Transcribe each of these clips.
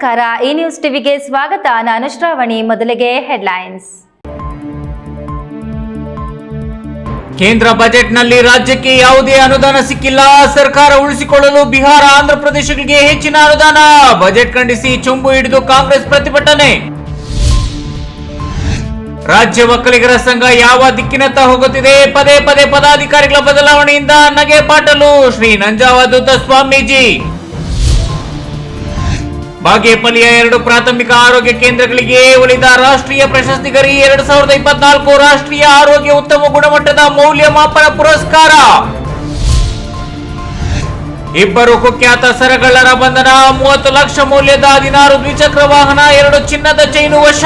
ನಮಸ್ಕಾರ, ಈ ನ್ಯೂಸ್ ಟಿವಿಗೆ ಸ್ವಾಗತ. ನಾನು ಶ್ರಾವಣಿ. ಮೊದಲಿಗೆ ಹೆಡ್ಲೈನ್ಸ್. ಕೇಂದ್ರ ಬಜೆಟ್ನಲ್ಲಿ ರಾಜ್ಯಕ್ಕೆ ಯಾವುದೇ ಅನುದಾನ ಸಿಕ್ಕಿಲ್ಲ. ಸರ್ಕಾರ ಉಳಿಸಿಕೊಳ್ಳಲು ಬಿಹಾರ, ಆಂಧ್ರ ಪ್ರದೇಶಗಳಿಗೆ ಹೆಚ್ಚಿನ ಅನುದಾನ. ಬಜೆಟ್ ಖಂಡಿಸಿ ಚೊಂಬು ಹಿಡಿದು ಕಾಂಗ್ರೆಸ್ ಪ್ರತಿಭಟನೆ. ರಾಜ್ಯ ಒಕ್ಕಲಿಗರ ಸಂಘ ಯಾವ ದಿಕ್ಕಿನತ್ತ ಹೋಗುತ್ತಿದೆ? ಪದೇ ಪದೇ ಪದಾಧಿಕಾರಿಗಳ ಬದಲಾವಣೆಯಿಂದ ನಗೆ ಪಾಟಲು. ಶ್ರೀ ನಂಜಾವಧೂತ ಸ್ವಾಮೀಜಿ. ಬಾಗೇಪಲ್ಲಿಯ 2 ಪ್ರಾಥಮಿಕ ಆರೋಗ್ಯ ಕೇಂದ್ರಗಳಿಗೆ ಒಲಿದ ರಾಷ್ಟ್ರೀಯ ಪ್ರಶಸ್ತಿ ಗರಿ. 2024 ರಾಷ್ಟ್ರೀಯ ಆರೋಗ್ಯ ಉತ್ತಮ ಗುಣಮಟ್ಟದ ಮೌಲ್ಯಮಾಪನ ಪುರಸ್ಕಾರ. 2 ಕುಖ್ಯಾತ ಸರಗಳ್ಳರ ಬಂಧನ. 30 ಲಕ್ಷ ಮೌಲ್ಯದ 16 ದ್ವಿಚಕ್ರ ವಾಹನ, 2 ಚಿನ್ನದ ಚೈನು ವಶ.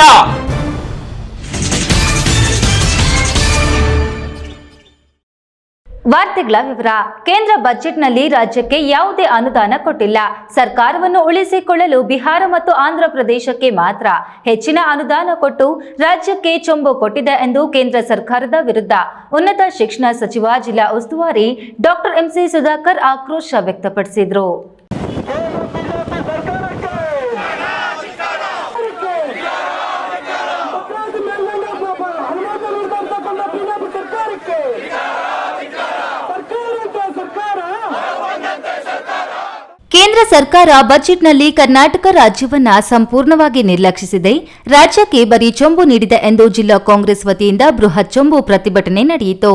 ವಾರ್ತೆಗಳ ವಿವರ. ಕೇಂದ್ರ ಬಜೆಟ್ನಲ್ಲಿ ರಾಜ್ಯಕ್ಕೆ ಯಾವುದೇ ಅನುದಾನ ಕೊಟ್ಟಿಲ್ಲ. ಸರ್ಕಾರವನ್ನು ಉಳಿಸಿಕೊಳ್ಳಲು ಬಿಹಾರ ಮತ್ತು ಆಂಧ್ರ ಪ್ರದೇಶಕ್ಕೆ ಮಾತ್ರ ಹೆಚ್ಚಿನ ಅನುದಾನ ಕೊಟ್ಟು ರಾಜ್ಯಕ್ಕೆ ಚೊಂಬು ಕೊಟ್ಟಿದೆ ಎಂದು ಕೇಂದ್ರ ಸರ್ಕಾರದ ವಿರುದ್ಧ ಉನ್ನತ ಶಿಕ್ಷಣ ಸಚಿವ ಜಿಲ್ಲಾ ಉಸ್ತುವಾರಿ ಡಾಕ್ಟರ್ ಎಂಸಿ ಸುಧಾಕರ್ ಆಕ್ರೋಶ ವ್ಯಕ್ತಪಡಿಸಿದರು. ಕೇಂದ್ರ ಸರ್ಕಾರ ಬಜೆಟ್ನಲ್ಲಿ ಕರ್ನಾಟಕ ರಾಜ್ಯವನ್ನ ಸಂಪೂರ್ಣವಾಗಿ ನಿರ್ಲಕ್ಷಿಸಿದೆ. ರಾಜ್ಯಕ್ಕೆ ಬರೀ ಚೊಂಬು ನೀಡಿದೆ ಎಂದು ಜಿಲ್ಲಾ ಕಾಂಗ್ರೆಸ್ ವತಿಯಿಂದ ಬೃಹತ್ ಚೊಂಬು ಪ್ರತಿಭಟನೆ ನಡೆಯಿತು.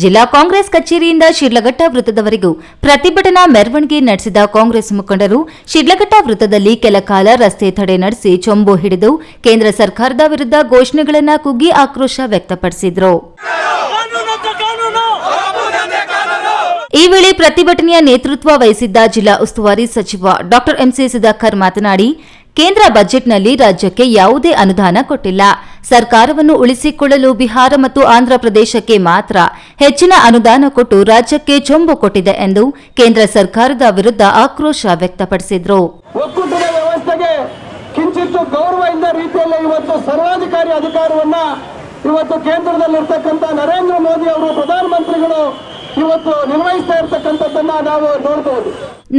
ಜಿಲ್ಲಾ ಕಾಂಗ್ರೆಸ್ ಕಚೇರಿಯಿಂದ ಶಿಡ್ಲಘಟ್ಟ ವೃತ್ತದವರೆಗೂ ಪ್ರತಿಭಟನಾ ಮೆರವಣಿಗೆ ನಡೆಸಿದ ಕಾಂಗ್ರೆಸ್ ಮುಖಂಡರು ಶಿಡ್ಲಘಟ್ಟ ವೃತ್ತದಲ್ಲಿ ಕೆಲ ಕಾಲ ರಸ್ತೆ ತಡೆ ನಡೆಸಿ ಚೊಂಬು ಹಿಡಿದು ಕೇಂದ್ರ ಸರ್ಕಾರದ ವಿರುದ್ಧ ಘೋಷಣೆಗಳನ್ನು ಕೂಗಿ ಆಕ್ರೋಶ ವ್ಯಕ್ತಪಡಿಸಿದರು. ಈ ವೇಳೆ ಪ್ರತಿಭಟನೆಯ ನೇತೃತ್ವ ವಹಿಸಿದ್ದ ಜಿಲ್ಲಾ ಉಸ್ತುವಾರಿ ಸಚಿವ ಡಾಕ್ಟರ್ ಎಂಸಿ ಸುಧಾಕರ್ ಮಾತನಾಡಿ, ಕೇಂದ್ರ ಬಜೆಟ್ನಲ್ಲಿ ರಾಜ್ಯಕ್ಕೆ ಯಾವುದೇ ಅನುದಾನ ಕೊಟ್ಟಿಲ್ಲ. ಸರ್ಕಾರವನ್ನು ಉಳಿಸಿಕೊಳ್ಳಲು ಬಿಹಾರ ಮತ್ತು ಆಂಧ್ರ ಪ್ರದೇಶಕ್ಕೆ ಮಾತ್ರ ಹೆಚ್ಚಿನ ಅನುದಾನ ಕೊಟ್ಟು ರಾಜ್ಯಕ್ಕೆ ಚೊಂಬು ಕೊಟ್ಟಿದೆ ಎಂದು ಕೇಂದ್ರ ಸರ್ಕಾರದ ವಿರುದ್ಧ ಆಕ್ರೋಶ ವ್ಯಕ್ತಪಡಿಸಿದರು. ಒಕ್ಕೂಟದ ವ್ಯವಸ್ಥೆಗೆ ಕಿಂಚಿತ್ತು ಗೌರವ ಇಲ್ಲದ ರೀತಿಯಲ್ಲಿ ಇವತ್ತು ಸರ್ವಾಧಿಕಾರಿ ಅಧಿಕಾರವನ್ನ ಇವತ್ತು ಕೇಂದ್ರದಲ್ಲಿರ್ತಕ್ಕಂಥ ನರೇಂದ್ರ ಮೋದಿ ಅವರು ಪ್ರಧಾನಮಂತ್ರಿಗಳು ಇವತ್ತು ನಿರ್ವಹಿಸ್ತಾ ಇರತಕ್ಕಂಥದ್ದನ್ನ ನಾವು ನೋಡಬಹುದು.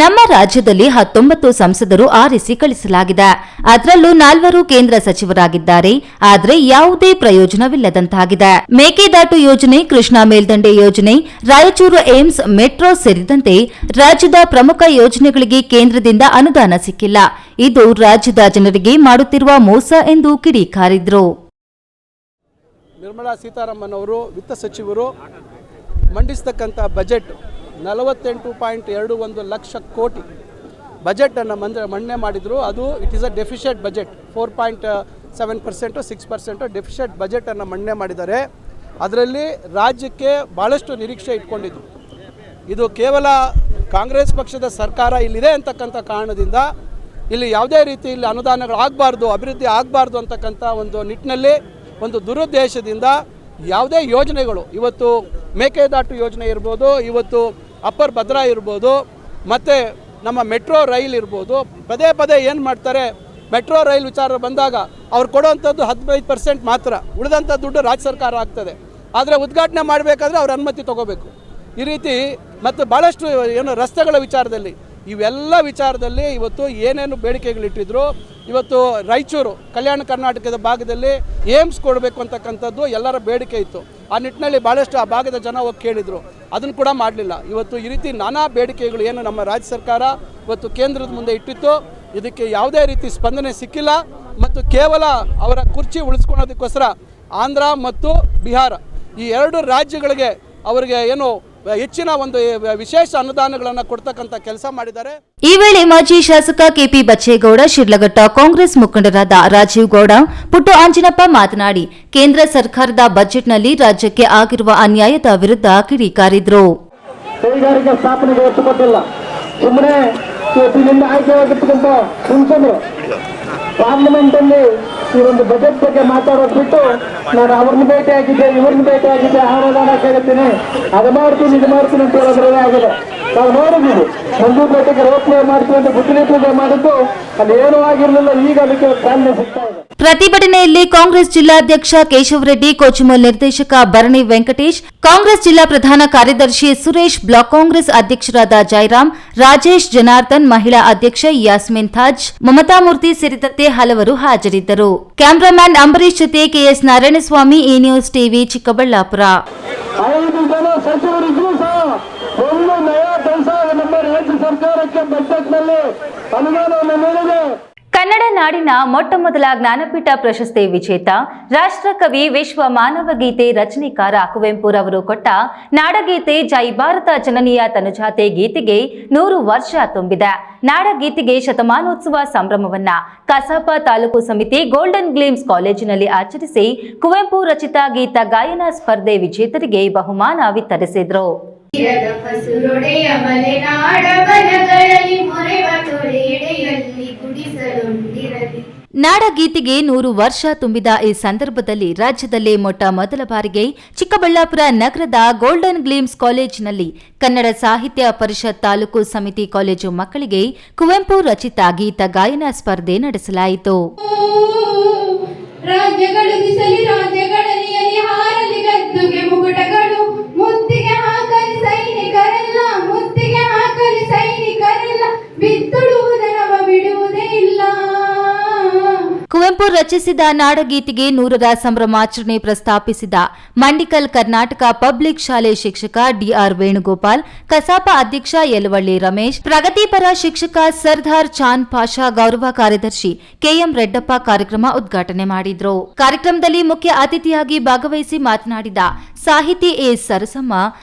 ನಮ್ಮ ರಾಜ್ಯದಲ್ಲಿ 19 ಸಂಸದರು ಆರಿಸಿ ಕಳಿಸಲಾಗಿದೆ. ಅದರಲ್ಲೂ 4 ಕೇಂದ್ರ ಸಚಿವರಾಗಿದ್ದಾರೆ. ಆದರೆ ಯಾವುದೇ ಪ್ರಯೋಜನವಿಲ್ಲದಂತಾಗಿದೆ. ಮೇಕೆದಾಟು ಯೋಜನೆ, ಕೃಷ್ಣಾ ಮೇಲ್ದಂಡೆ ಯೋಜನೆ, ರಾಯಚೂರು ಏಮ್ಸ್, ಮೆಟ್ರೋ ಸೇರಿದಂತೆ ರಾಜ್ಯದ ಪ್ರಮುಖ ಯೋಜನೆಗಳಿಗೆ ಕೇಂದ್ರದಿಂದ ಅನುದಾನ ಸಿಕ್ಕಿಲ್ಲ. ಇದು ರಾಜ್ಯದ ಜನರಿಗೆ ಮಾಡುತ್ತಿರುವ ಮೋಸ ಎಂದು ಕಿಡಿಕಾರಿದ್ರು. ನಿರ್ಮಲಾ ಸೀತಾರಾಮನ್ ಅವರು ವಿತ್ತ ಸಚಿವರು ಮಂಡಿಸತಕ್ಕಂಥ ಬಜೆಟ್ 48.21 ಲಕ್ಷ ಕೋಟಿ ಬಜೆಟನ್ನು ಮಂಡನೆ ಮಾಡಿದರು. ಅದು it is a deficit budget. 4.7% 6% deficit ಬಜೆಟನ್ನು ಮಂಡನೆ ಮಾಡಿದ್ದಾರೆ. ಅದರಲ್ಲಿ ರಾಜ್ಯಕ್ಕೆ ಭಾಳಷ್ಟು ನಿರೀಕ್ಷೆ ಇಟ್ಕೊಂಡಿದ್ದು. ಇದು ಕೇವಲ ಕಾಂಗ್ರೆಸ್ ಪಕ್ಷದ ಸರ್ಕಾರ ಇಲ್ಲಿದೆ ಅಂತಕ್ಕಂಥ ಕಾರಣದಿಂದ ಇಲ್ಲಿ ಯಾವುದೇ ರೀತಿ ಇಲ್ಲಿ ಅನುದಾನಗಳಾಗಬಾರ್ದು, ಅಭಿವೃದ್ಧಿ ಆಗಬಾರ್ದು ಅಂತಕ್ಕಂಥ ಒಂದು ನಿಟ್ಟಿನಲ್ಲಿ ಒಂದು ದುರುದ್ದೇಶದಿಂದ ಯಾವುದೇ ಯೋಜನೆಗಳು, ಇವತ್ತು ಮೇಕೆದಾಟು ಯೋಜನೆ ಇರ್ಬೋದು, ಇವತ್ತು ಅಪ್ಪರ್ ಭದ್ರಾ ಇರ್ಬೋದು, ಮತ್ತು ನಮ್ಮ ಮೆಟ್ರೋ ರೈಲ್ ಇರ್ಬೋದು, ಪದೇ ಪದೇ ಏನು ಮಾಡ್ತಾರೆ, ಮೆಟ್ರೋ ರೈಲ್ ವಿಚಾರ ಬಂದಾಗ ಅವ್ರು ಕೊಡೋವಂಥದ್ದು 15% ಮಾತ್ರ, ಉಳಿದಂಥ ದುಡ್ಡು ರಾಜ್ಯ ಸರ್ಕಾರ ಆಗ್ತದೆ. ಆದರೆ ಉದ್ಘಾಟನೆ ಮಾಡಬೇಕಾದ್ರೆ ಅವ್ರ ಅನುಮತಿ ತೊಗೋಬೇಕು. ಈ ರೀತಿ ಮತ್ತು ಭಾಳಷ್ಟು ಏನು ರಸ್ತೆಗಳ ವಿಚಾರದಲ್ಲಿ, ಇವೆಲ್ಲ ವಿಚಾರದಲ್ಲಿ ಇವತ್ತು ಏನೇನು ಬೇಡಿಕೆಗಳಿಟ್ಟಿದ್ರು. ಇವತ್ತು ರಾಯಚೂರು ಕಲ್ಯಾಣ ಕರ್ನಾಟಕದ ಭಾಗದಲ್ಲಿ ಏಮ್ಸ್ ಕೊಡಬೇಕು ಅಂತಕ್ಕಂಥದ್ದು ಎಲ್ಲರ ಬೇಡಿಕೆ ಇತ್ತು. ಆ ನಿಟ್ಟಿನಲ್ಲಿ ಭಾಳಷ್ಟು ಆ ಭಾಗದ ಜನ ಹೋಗಿ ಕೇಳಿದರು, ಅದನ್ನು ಕೂಡ ಮಾಡಲಿಲ್ಲ. ಇವತ್ತು ಈ ರೀತಿ ನಾನಾ ಬೇಡಿಕೆಗಳು ಏನು ನಮ್ಮ ರಾಜ್ಯ ಸರ್ಕಾರ ಇವತ್ತು ಕೇಂದ್ರದ ಮುಂದೆ ಇಟ್ಟಿತ್ತು, ಇದಕ್ಕೆ ಯಾವುದೇ ರೀತಿ ಸ್ಪಂದನೆ ಸಿಕ್ಕಿಲ್ಲ. ಮತ್ತು ಕೇವಲ ಅವರ ಕುರ್ಚಿ ಉಳಿಸ್ಕೊಳ್ಳೋದಕ್ಕೋಸ್ಕರ ಆಂಧ್ರ ಮತ್ತು ಬಿಹಾರ ಈ 2 ರಾಜ್ಯಗಳಿಗೆ ಅವರಿಗೆ ಏನು ಹೆಚ್ಚಿನ ಒಂದು ವಿಶೇಷ ಅನುದಾನಗಳನ್ನು ಕೊಡ್ತಕ್ಕಂಥ ಕೆಲಸ ಮಾಡಿದ್ದಾರೆ. ಈ ವೇಳೆ ಮಾಜಿ ಶಾಸಕ ಕೆಪಿ ಬಚ್ಚೇಗೌಡ, ಶಿಡ್ಲಘಟ್ಟ ಕಾಂಗ್ರೆಸ್ ಮುಖಂಡರಾದ ರಾಜೀವ್ ಗೌಡ, ಪುಟ್ಟು ಆಂಜಿನಪ್ಪ ಮಾತನಾಡಿ, ಕೇಂದ್ರ ಸರ್ಕಾರದ ಬಜೆಟ್ನಲ್ಲಿ ರಾಜ್ಯಕ್ಕೆ ಆಗಿರುವ ಅನ್ಯಾಯದ ವಿರುದ್ಧ ಕಿಡಿಕಾರಿದ್ರು. ಕೈಗಾರಿಕಾ ಸ್ಥಾಪನೆಗೆ ಒತ್ತು ಕೊಟ್ಟಿಲ್ಲ. ಸುಮ್ಮನೆ ಇಲ್ಲಿಂದ ಆಯ್ಕೆಯಾಗಿರ್ತಕ್ಕಂಥ ಸಂಸದರು ಪಾರ್ಲಿಮೆಂಟ್ ಅಲ್ಲಿ ಈ ಒಂದು ಬಜೆಟ್ ಬಗ್ಗೆ ಮಾತಾಡೋದು ಬಿಟ್ಟು ನಾನು ಅವ್ರನ್ನ ಭೇಟಿ ಆಗಿದ್ದೆ, ಇವ್ರನ್ನ ಭೇಟಿ ಆಗಿದ್ದೆ, ಅನುದಾನ ಕೇಳ್ತೀನಿ, ಅದು ಮಾಡ್ತೀನಿ ಇದು ಮಾಡ್ತೀನಿ ಅಂತ ಹೇಳೋದ್ರಲ್ಲೇ ಆಗಿದೆ. ನಾವು ನೋಡಿದ್ದೀವಿ ಮಂಜೂರು ಪೇಟೆಗೆ ರೋಪ್ಲೇ ಮಾಡ್ತೀವಿ ಅಂತ ಗುದ್ದಲಿ ಪೂಜೆ ಮಾಡಿದ್ದು ಅಲ್ಲಿ ಏನೂ ಆಗಿರಲಿಲ್ಲ. ಈಗ ಅದಕ್ಕೆ ಚಾಲನೆ ಸಿಗ್ತಾ ಇದೆ. ಪ್ರತಿಭಟನೆಯಲ್ಲಿ ಕಾಂಗ್ರೆಸ್ ಜಿಲ್ಲಾಧ್ಯಕ್ಷ ಕೇಶವರೆಡ್ಡಿ, ಕೋಚಿಮಲ್ ನಿರ್ದೇಶಕ ಭರಣಿ ವೆಂಕಟೇಶ್, ಕಾಂಗ್ರೆಸ್ ಜಿಲ್ಲಾ ಪ್ರಧಾನ ಕಾರ್ಯದರ್ಶಿ ಸುರೇಶ್, ಬ್ಲಾಕ್ ಕಾಂಗ್ರೆಸ್ ಅಧ್ಯಕ್ಷರಾದ ಜಯರಾಮ್, ರಾಜೇಶ್, ಜನಾರ್ದನ್, ಮಹಿಳಾ ಅಧ್ಯಕ್ಷ ಯಾಸ್ಮಿನ್ ತಾಜ್, ಮಮತಾ ಮೂರ್ತಿ ಸೇರಿದಂತೆ ಹಲವರು ಹಾಜರಿದ್ದರು. ಕ್ಯಾಮರಾಮ್ಯಾನ್ ಅಂಬರೀಶ್ ಜೊತೆ ಕೆಎಸ್ ನಾರಾಯಣಸ್ವಾಮಿ, ಈ ನ್ಯೂಸ್ ಟಿವಿ, ಚಿಕ್ಕಬಳ್ಳಾಪುರ. 5 ಜನ ಸಚಿವರಿಗೂ ಸಹ ಒಂದು ನಯಾ ಕೆಲಸ ನಮ್ಮ ರಾಜ್ಯ ಸರ್ಕಾರಕ್ಕೆ ಬಜೆಟ್ನಲ್ಲಿ ಅನುದಾನವನ್ನು ನೀಡಿದೆ. ಕನ್ನಡ ನಾಡಿನ ಮೊಟ್ಟಮೊದಲ ಜ್ಞಾನಪೀಠ ಪ್ರಶಸ್ತಿ ವಿಜೇತ ರಾಷ್ಟ್ರಕವಿ ವಿಶ್ವ ಮಾನವ ಗೀತೆ ರಚನೆಕಾರ ಕುವೆಂಪುರವರು ಕೊಟ್ಟ ನಾಡಗೀತೆ ಜೈ ಭಾರತ ಜನನಿಯ ತನುಜಾತೆ ಗೀತೆಗೆ 100 ವರ್ಷ ತುಂಬಿದೆ. ನಾಡಗೀತೆಗೆ ಶತಮಾನೋತ್ಸವ ಸಂಭ್ರಮವನ್ನ ಕಸಾಪ ತಾಲೂಕು ಸಮಿತಿ ಗೋಲ್ಡನ್ ಗ್ಲೀಮ್ಸ್ ಕಾಲೇಜಿನಲ್ಲಿ ಆಚರಿಸಿ ಕುವೆಂಪು ರಚಿತ ಗೀತ ಗಾಯನ ಸ್ಪರ್ಧೆ ವಿಜೇತರಿಗೆ ಬಹುಮಾನ ವಿತರಿಸಿದರು. ಹಸುರೊಡೆಯ ಮಲೆನಾಡ ಬನಗಳಲ್ಲಿ ಮೊರೆವ ತೊರೆಯೆಡೆಯಲ್ಲಿ ಗುಡಿಸಲೊಂದಿರಲಿ. ನಾಡಗೀತೆಗೆ 100 ವರ್ಷ ತುಂಬಿದ ಈ ಸಂದರ್ಭದಲ್ಲಿ ರಾಜ್ಯದಲ್ಲೇ ಮೊಟ್ಟ ಮೊದಲ ಬಾರಿಗೆ ಚಿಕ್ಕಬಳ್ಳಾಪುರ ನಗರದ ಗೋಲ್ಡನ್ ಗ್ಲೀಮ್ಸ್ ಕಾಲೇಜಿನಲ್ಲಿ ಕನ್ನಡ ಸಾಹಿತ್ಯ ಪರಿಷತ್ ತಾಲೂಕು ಸಮಿತಿ ಕಾಲೇಜು ಮಕ್ಕಳಿಗೆ ಕುವೆಂಪು ರಚಿತ ಗೀತ ಗಾಯನ ಸ್ಪರ್ಧೆ ನಡೆಸಲಾಯಿತು. ರಾಜ್ಯಗಳು ದಿಸಲಿ ರಾಜ್ಯಗಳಲ್ಲಿ ಹಾರಲಿ ಗದ್ದುಗೆ ಮುಗುಟಗಳು, ಮುತ್ತಿಗೆ ಹಾಕಲಿ ಸೈನಿಕರೆಲ್ಲ, ಮುತ್ತಿಗೆ ಹಾಕಲಿ ಸೈನಿಕರೆಲ್ಲ, ಬಿತ್ತುಡುವುದನವ ಬಿಡುವುದೇ ಇಲ್ಲ. ಕುವೆಂಪು ರಚಿಸಿದ ನಾಡಗೀತೆಗೆ 100ರ ಸಂಭ್ರಮಾಚರಣೆ ಪ್ರಸ್ತಾಪಿಸಿದ ಮಂಡಿಕಲ್ ಕರ್ನಾಟಕ ಪಬ್ಲಿಕ್ ಶಾಲೆ ಶಿಕ್ಷಕ ಡಿಆರ್ ವೇಣುಗೋಪಾಲ್, ಕಸಾಪ ಅಧ್ಯಕ್ಷ ಯಲವಳ್ಳಿ ರಮೇಶ್, ಪ್ರಗತಿಪರ ಶಿಕ್ಷಕ ಸರ್ದಾರ್ ಚಾಂದ್ ಪಾಷಾ, ಗೌರವ ಕಾರ್ಯದರ್ಶಿ ಕೆಎಂ ರೆಡ್ಡಪ್ಪ ಕಾರ್ಯಕ್ರಮ ಉದ್ಘಾಟನೆ ಮಾಡಿದ್ರು. ಕಾರ್ಯಕ್ರಮದಲ್ಲಿ ಮುಖ್ಯ ಅತಿಥಿಯಾಗಿ ಭಾಗವಹಿಸಿ ಮಾತನಾಡಿದ ಸಾಹಿತಿ ಎ ಸರಸಮ್ಮ,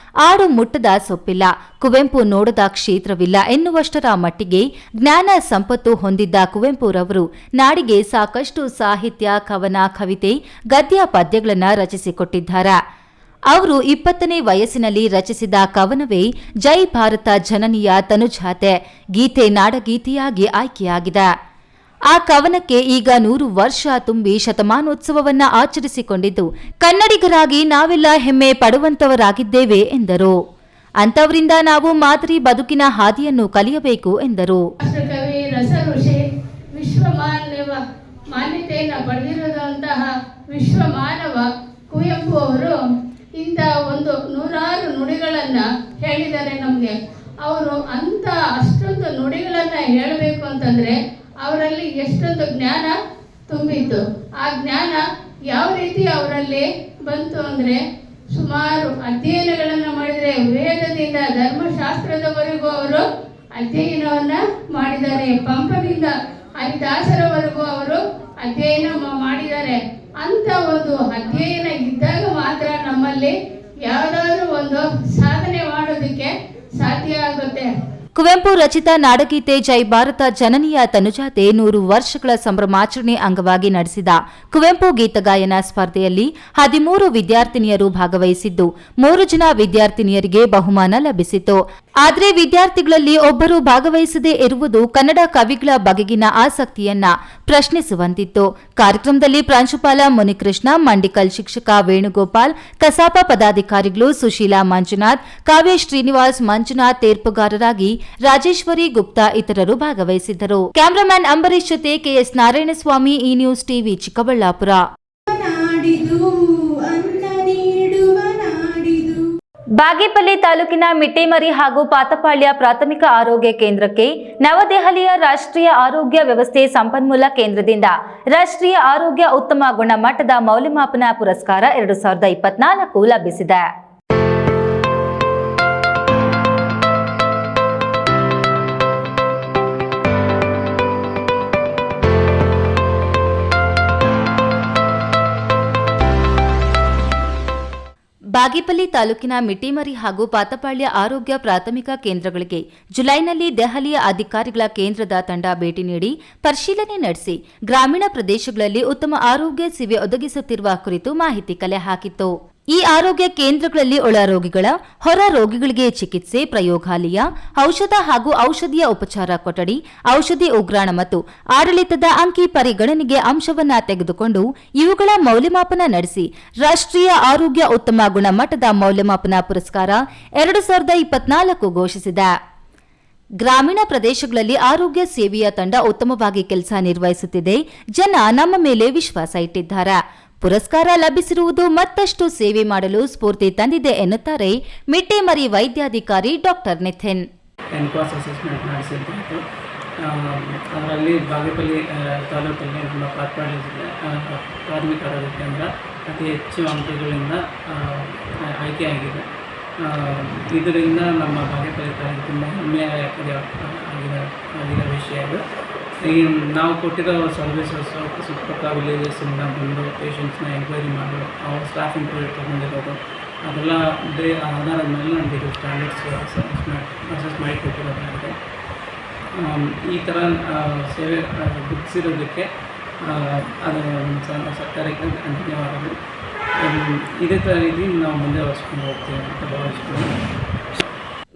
ಆಡು ಮುಟ್ಟದ ಸೊಪ್ಪಿಲ್ಲ, ಕುವೆಂಪು ನೋಡದ ಕ್ಷೇತ್ರವಿಲ್ಲ ಎನ್ನುವಷ್ಟರ ಮಟ್ಟಿಗೆ ಜ್ಞಾನ ಸಂಪತ್ತು ಹೊಂದಿದ್ದ ಕುವೆಂಪುರವರು ನಾಡಿಗೆ ಸಾಕಷ್ಟು ಸಾಹಿತ್ಯ, ಕವನ, ಕವಿತೆ, ಗದ್ಯ, ಪದ್ಯಗಳನ್ನು ರಚಿಸಿಕೊಟ್ಟಿದ್ದಾರೆ. ಅವರು 20ನೇ ವಯಸ್ಸಿನಲ್ಲಿ ರಚಿಸಿದ ಕವನವೇ ಜೈ ಭಾರತ ಜನನಿಯ ತನುಜಾತೆ ಗೀತೆ ನಾಡಗೀತೆಯಾಗಿ ಆಯ್ಕೆಯಾಗಿದೆ. ಆ ಕವನಕ್ಕೆ ಈಗ 100 ವರ್ಷ ತುಂಬಿ ಶತಮಾನೋತ್ಸವವನ್ನ ಆಚರಿಸಿಕೊಂಡಿದ್ದು ಕನ್ನಡಿಗರಾಗಿ ನಾವೆಲ್ಲ ಹೆಮ್ಮೆ ಪಡುವಂತವರಾಗಿದ್ದೇವೆ ಎಂದರು. ಅಂತವರಿಂದ ನಾವು ಮಾದರಿ ಬದುಕಿನ ಹಾದಿಯನ್ನು ಕಲಿಯಬೇಕು ಎಂದರು. ರಾಷ್ಟ್ರಕವಿ, ರಸಋಷಿ, ಮಾನ್ಯತೆಯನ್ನು ಪಡೆದಿರುವಂತಹ ವಿಶ್ವ ಮಾನವ ಕುವೆಂಪು ಅವರು ಇಂಥ ಒಂದು 100 ನುಡಿಗಳನ್ನು ಹೇಳಿದ್ದಾರೆ ನಮಗೆ. ಅವರು ಅಷ್ಟೊಂದು ನುಡಿಗಳನ್ನು ಹೇಳಬೇಕು ಅಂತಂದರೆ ಅವರಲ್ಲಿ ಎಷ್ಟೊಂದು ಜ್ಞಾನ ತುಂಬಿತ್ತು. ಆ ಜ್ಞಾನ ಯಾವ ರೀತಿ ಅವರಲ್ಲಿ ಬಂತು ಅಂದರೆ, ಸುಮಾರು ಅಧ್ಯಯನಗಳನ್ನು ಮಾಡಿದರೆ, ವೇದದಿಂದ ಧರ್ಮಶಾಸ್ತ್ರದವರೆಗೂ ಅವರು ಅಧ್ಯಯನವನ್ನು ಮಾಡಿದ್ದಾರೆ. ಪಂಪನಿಂದ ಹರಿದಾಸರವರೆಗೂ ಅವರು ಅಧ್ಯಯನ ಮಾಡಿದ್ದಾರೆ. ಅಂತ ಒಂದು ಅಧ್ಯಯನ ಇದ್ದಾಗ ಮಾತ್ರ ನಮ್ಮಲ್ಲಿ ಯಾವುದಾದ್ರೂ ಒಂದು ಸಾಧನೆ ಮಾಡೋದಕ್ಕೆ ಸಾಧ್ಯ ಆಗುತ್ತೆ. ಕುವೆಂಪು ರಚಿತ ನಾಡಗೀತೆ ಜೈ ಭಾರತ ಜನನಿಯ ತನುಜಾತೆ 100 ವರ್ಷಗಳ ಸಂಭ್ರಮಾಚರಣೆ ಅಂಗವಾಗಿ ನಡೆಸಿದ ಕುವೆಂಪು ಗೀತಗಾಯನ ಸ್ಪರ್ಧೆಯಲ್ಲಿ 13 ವಿದ್ಯಾರ್ಥಿನಿಯರು ಭಾಗವಹಿಸಿದ್ದು 3 ಜನ ವಿದ್ಯಾರ್ಥಿನಿಯರಿಗೆ ಬಹುಮಾನ ಲಭಿಸಿತು. ಆದರೆ ವಿದ್ಯಾರ್ಥಿಗಳಲ್ಲಿ ಒಬ್ಬರು ಭಾಗವಹಿಸದೇ ಇರುವುದು ಕನ್ನಡ ಕವಿಗಳ ಬಗೆಗಿನ ಆಸಕ್ತಿಯನ್ನ ಪ್ರಶ್ನಿಸುವಂತಿತ್ತು. ಕಾರ್ಯಕ್ರಮದಲ್ಲಿ ಪ್ರಾಂಶುಪಾಲ ಮುನಿಕೃಷ್ಣ, ಮಂಡಿಕಲ್ ಶಿಕ್ಷಕ ವೇಣುಗೋಪಾಲ್, ಕಸಾಪ ಪದಾಧಿಕಾರಿಗಳು ಸುಶೀಲಾ ಮಂಜುನಾಥ್, ಕಾವ್ಯ ಶ್ರೀನಿವಾಸ್, ಮಂಜುನಾಥ್ ತೀರ್ಪುಗಾರರಾಗಿ ರಾಜೇಶ್ವರಿ ಗುಪ್ತಾ ಇತರರು ಭಾಗವಹಿಸಿದ್ದರು. ಕ್ಯಾಮರಾಮ್ಯಾನ್ ಅಂಬರೀಶ್ ಜೊತೆ ಕೆಎಸ್ ನಾರಾಯಣಸ್ವಾಮಿ, ಈ ನ್ಯೂಸ್ ಟಿವಿ, ಚಿಕ್ಕಬಳ್ಳಾಪುರ. ಬಾಗೇಪಲ್ಲಿ ತಾಲೂಕಿನ ಮಿಟ್ಟೇಮರಿ ಹಾಗೂ ಪಾತಪಾಳ್ಯ ಪ್ರಾಥಮಿಕ ಆರೋಗ್ಯ ಕೇಂದ್ರಕ್ಕೆ ನವದೆಹಲಿಯ ರಾಷ್ಟ್ರೀಯ ಆರೋಗ್ಯ ವ್ಯವಸ್ಥೆ ಸಂಪನ್ಮೂಲ ಕೇಂದ್ರದಿಂದ ರಾಷ್ಟ್ರೀಯ ಆರೋಗ್ಯ ಉತ್ತಮ ಗುಣಮಟ್ಟದ ಮೌಲ್ಯಮಾಪನ ಪುರಸ್ಕಾರ 2024 ಲಭಿಸಿದೆ. ಬಾಗೇಪಲ್ಲಿ ತಾಲೂಕಿನ ಮಿಟ್ಟಿಮರಿ ಹಾಗೂ ಪಾತಪಾಳ್ಯ ಆರೋಗ್ಯ ಪ್ರಾಥಮಿಕ ಕೇಂದ್ರಗಳಿಗೆ ಜುಲೈನಲ್ಲಿ ದೆಹಲಿಯ ಅಧಿಕಾರಿಗಳ ಕೇಂದ್ರದ ತಂಡ ಭೇಟಿ ನೀಡಿ ಪರಿಶೀಲನೆ ನಡೆಸಿ ಗ್ರಾಮೀಣ ಪ್ರದೇಶಗಳಲ್ಲಿ ಉತ್ತಮ ಆರೋಗ್ಯ ಸೇವೆ ಒದಗಿಸುತ್ತಿರುವ ಕುರಿತು ಮಾಹಿತಿ ಕಲೆ ಹಾಕಿತ್ತು. ಈ ಆರೋಗ್ಯ ಕೇಂದ್ರಗಳಲ್ಲಿ ಒಳ ರೋಗಿಗಳ, ಹೊರ ರೋಗಿಗಳಿಗೆ ಚಿಕಿತ್ಸೆ, ಪ್ರಯೋಗಾಲಯ, ಔಷಧ ಹಾಗೂ ಔಷಧಿಯ ಉಪಚಾರ ಕೊಠಡಿ, ಔಷಧಿ ಉಗ್ರಾಣ ಮತ್ತು ಆಡಳಿತದ ಅಂಕಿ ಪರಿಗಣನೆಗೆ ಅಂಶವನ್ನ ತೆಗೆದುಕೊಂಡು ಇವುಗಳ ಮೌಲ್ಯಮಾಪನ ನಡೆಸಿ ರಾಷ್ಟ್ರೀಯ ಆರೋಗ್ಯ ಉತ್ತಮ ಗುಣಮಟ್ಟದ ಮೌಲ್ಯಮಾಪನ ಪುರಸ್ಕಾರ 2024 ಘೋಷಿಸಿದೆ. ಗ್ರಾಮೀಣ ಪ್ರದೇಶಗಳಲ್ಲಿ ಆರೋಗ್ಯ ಸೇವೆಯ ತಂಡ ಉತ್ತಮವಾಗಿ ಕೆಲಸ ನಿರ್ವಹಿಸುತ್ತಿದೆ. ಜನ ನಮ್ಮ ಮೇಲೆ ವಿಶ್ವಾಸ ಇಟ್ಟಿದ್ದಾರೆ. ಪುರಸ್ಕಾರ ಲಭಿಸಿರುವುದು ಮತ್ತಷ್ಟು ಸೇವೆ ಮಾಡಲು ಸ್ಫೂರ್ತಿ ತಂದಿದೆ ಎನ್ನುತ್ತಾರೆ ಮಿಟ್ಟೆಮರಿ ವೈದ್ಯಾಧಿಕಾರಿ ಡಾಕ್ಟರ್ ನಿತಿನ್. ಎನ್ಕ್ವಾಸ್ ಅಸೆಸ್ಮೆಂಟ್ ನಡೆಸಿದ್ದು ಅದರಲ್ಲಿ ಬಾಗೇಪಲ್ಲಿ ತಾಲೂಕಲ್ಲಿ ನಮ್ಮ ಪಾತ್ಪಾಡಿ ಪ್ರಾಥಮಿಕ ಆರೋಗ್ಯ ಕೇಂದ್ರ ಅತಿ ಹೆಚ್ಚು ಅಂಕಗಳಿಂದ ಆಯ್ಕೆಯಾಗಿದೆ. ಇದರಿಂದ ನಮ್ಮ ಬಾಗೇಪಲ್ಲಿ ತಾಲೂಕು ತುಂಬ ಹೆಮ್ಮೆಯ ಆಗಿರೋ ವಿಷಯ ಇದು. ಈ ನಾವು ಕೊಟ್ಟಿರೋ ಸರ್ವಿಸಸ್ ಸುತ್ತಪಕ್ಕ ವಿಲೇಜಸ್ಸಿಂದ ಬಂದು ಪೇಷಂಟ್ಸ್ನ ಎಂಕ್ವೈರಿ ಮಾಡೋದು, ಅವ್ರ ಸ್ಟಾಫ್ ಇಂಟರ್ವ್ಯೂ ತೊಗೊಂಡಿರೋದು, ಅದೆಲ್ಲ ಆಧಾರದ ಮೇಲೆ ನಮಗೆ ಸ್ಟ್ಯಾಂಡರ್ಡ್ಸ್ ಅಸೆಸ್ ಮಾಡಿ ಕೊಟ್ಟಿರೋದಾಗಿದೆ. ಈ ಥರ ಸೇವೆ ಗುರುತಿಸಿರೋದಕ್ಕೆ ಅದು ಸರ್ಕಾರಕ್ಕೆ ಧನ್ಯವಾದಗಳು. ಇದೇ ಥರ ರೀತಿ ನಾವು ಮುಂದೆ ಹೊಸ್ಕೊಂಡು ಹೋಗ್ತೀವಿ ಅಂತ ಭಾವಿಸ್ತೀವಿ.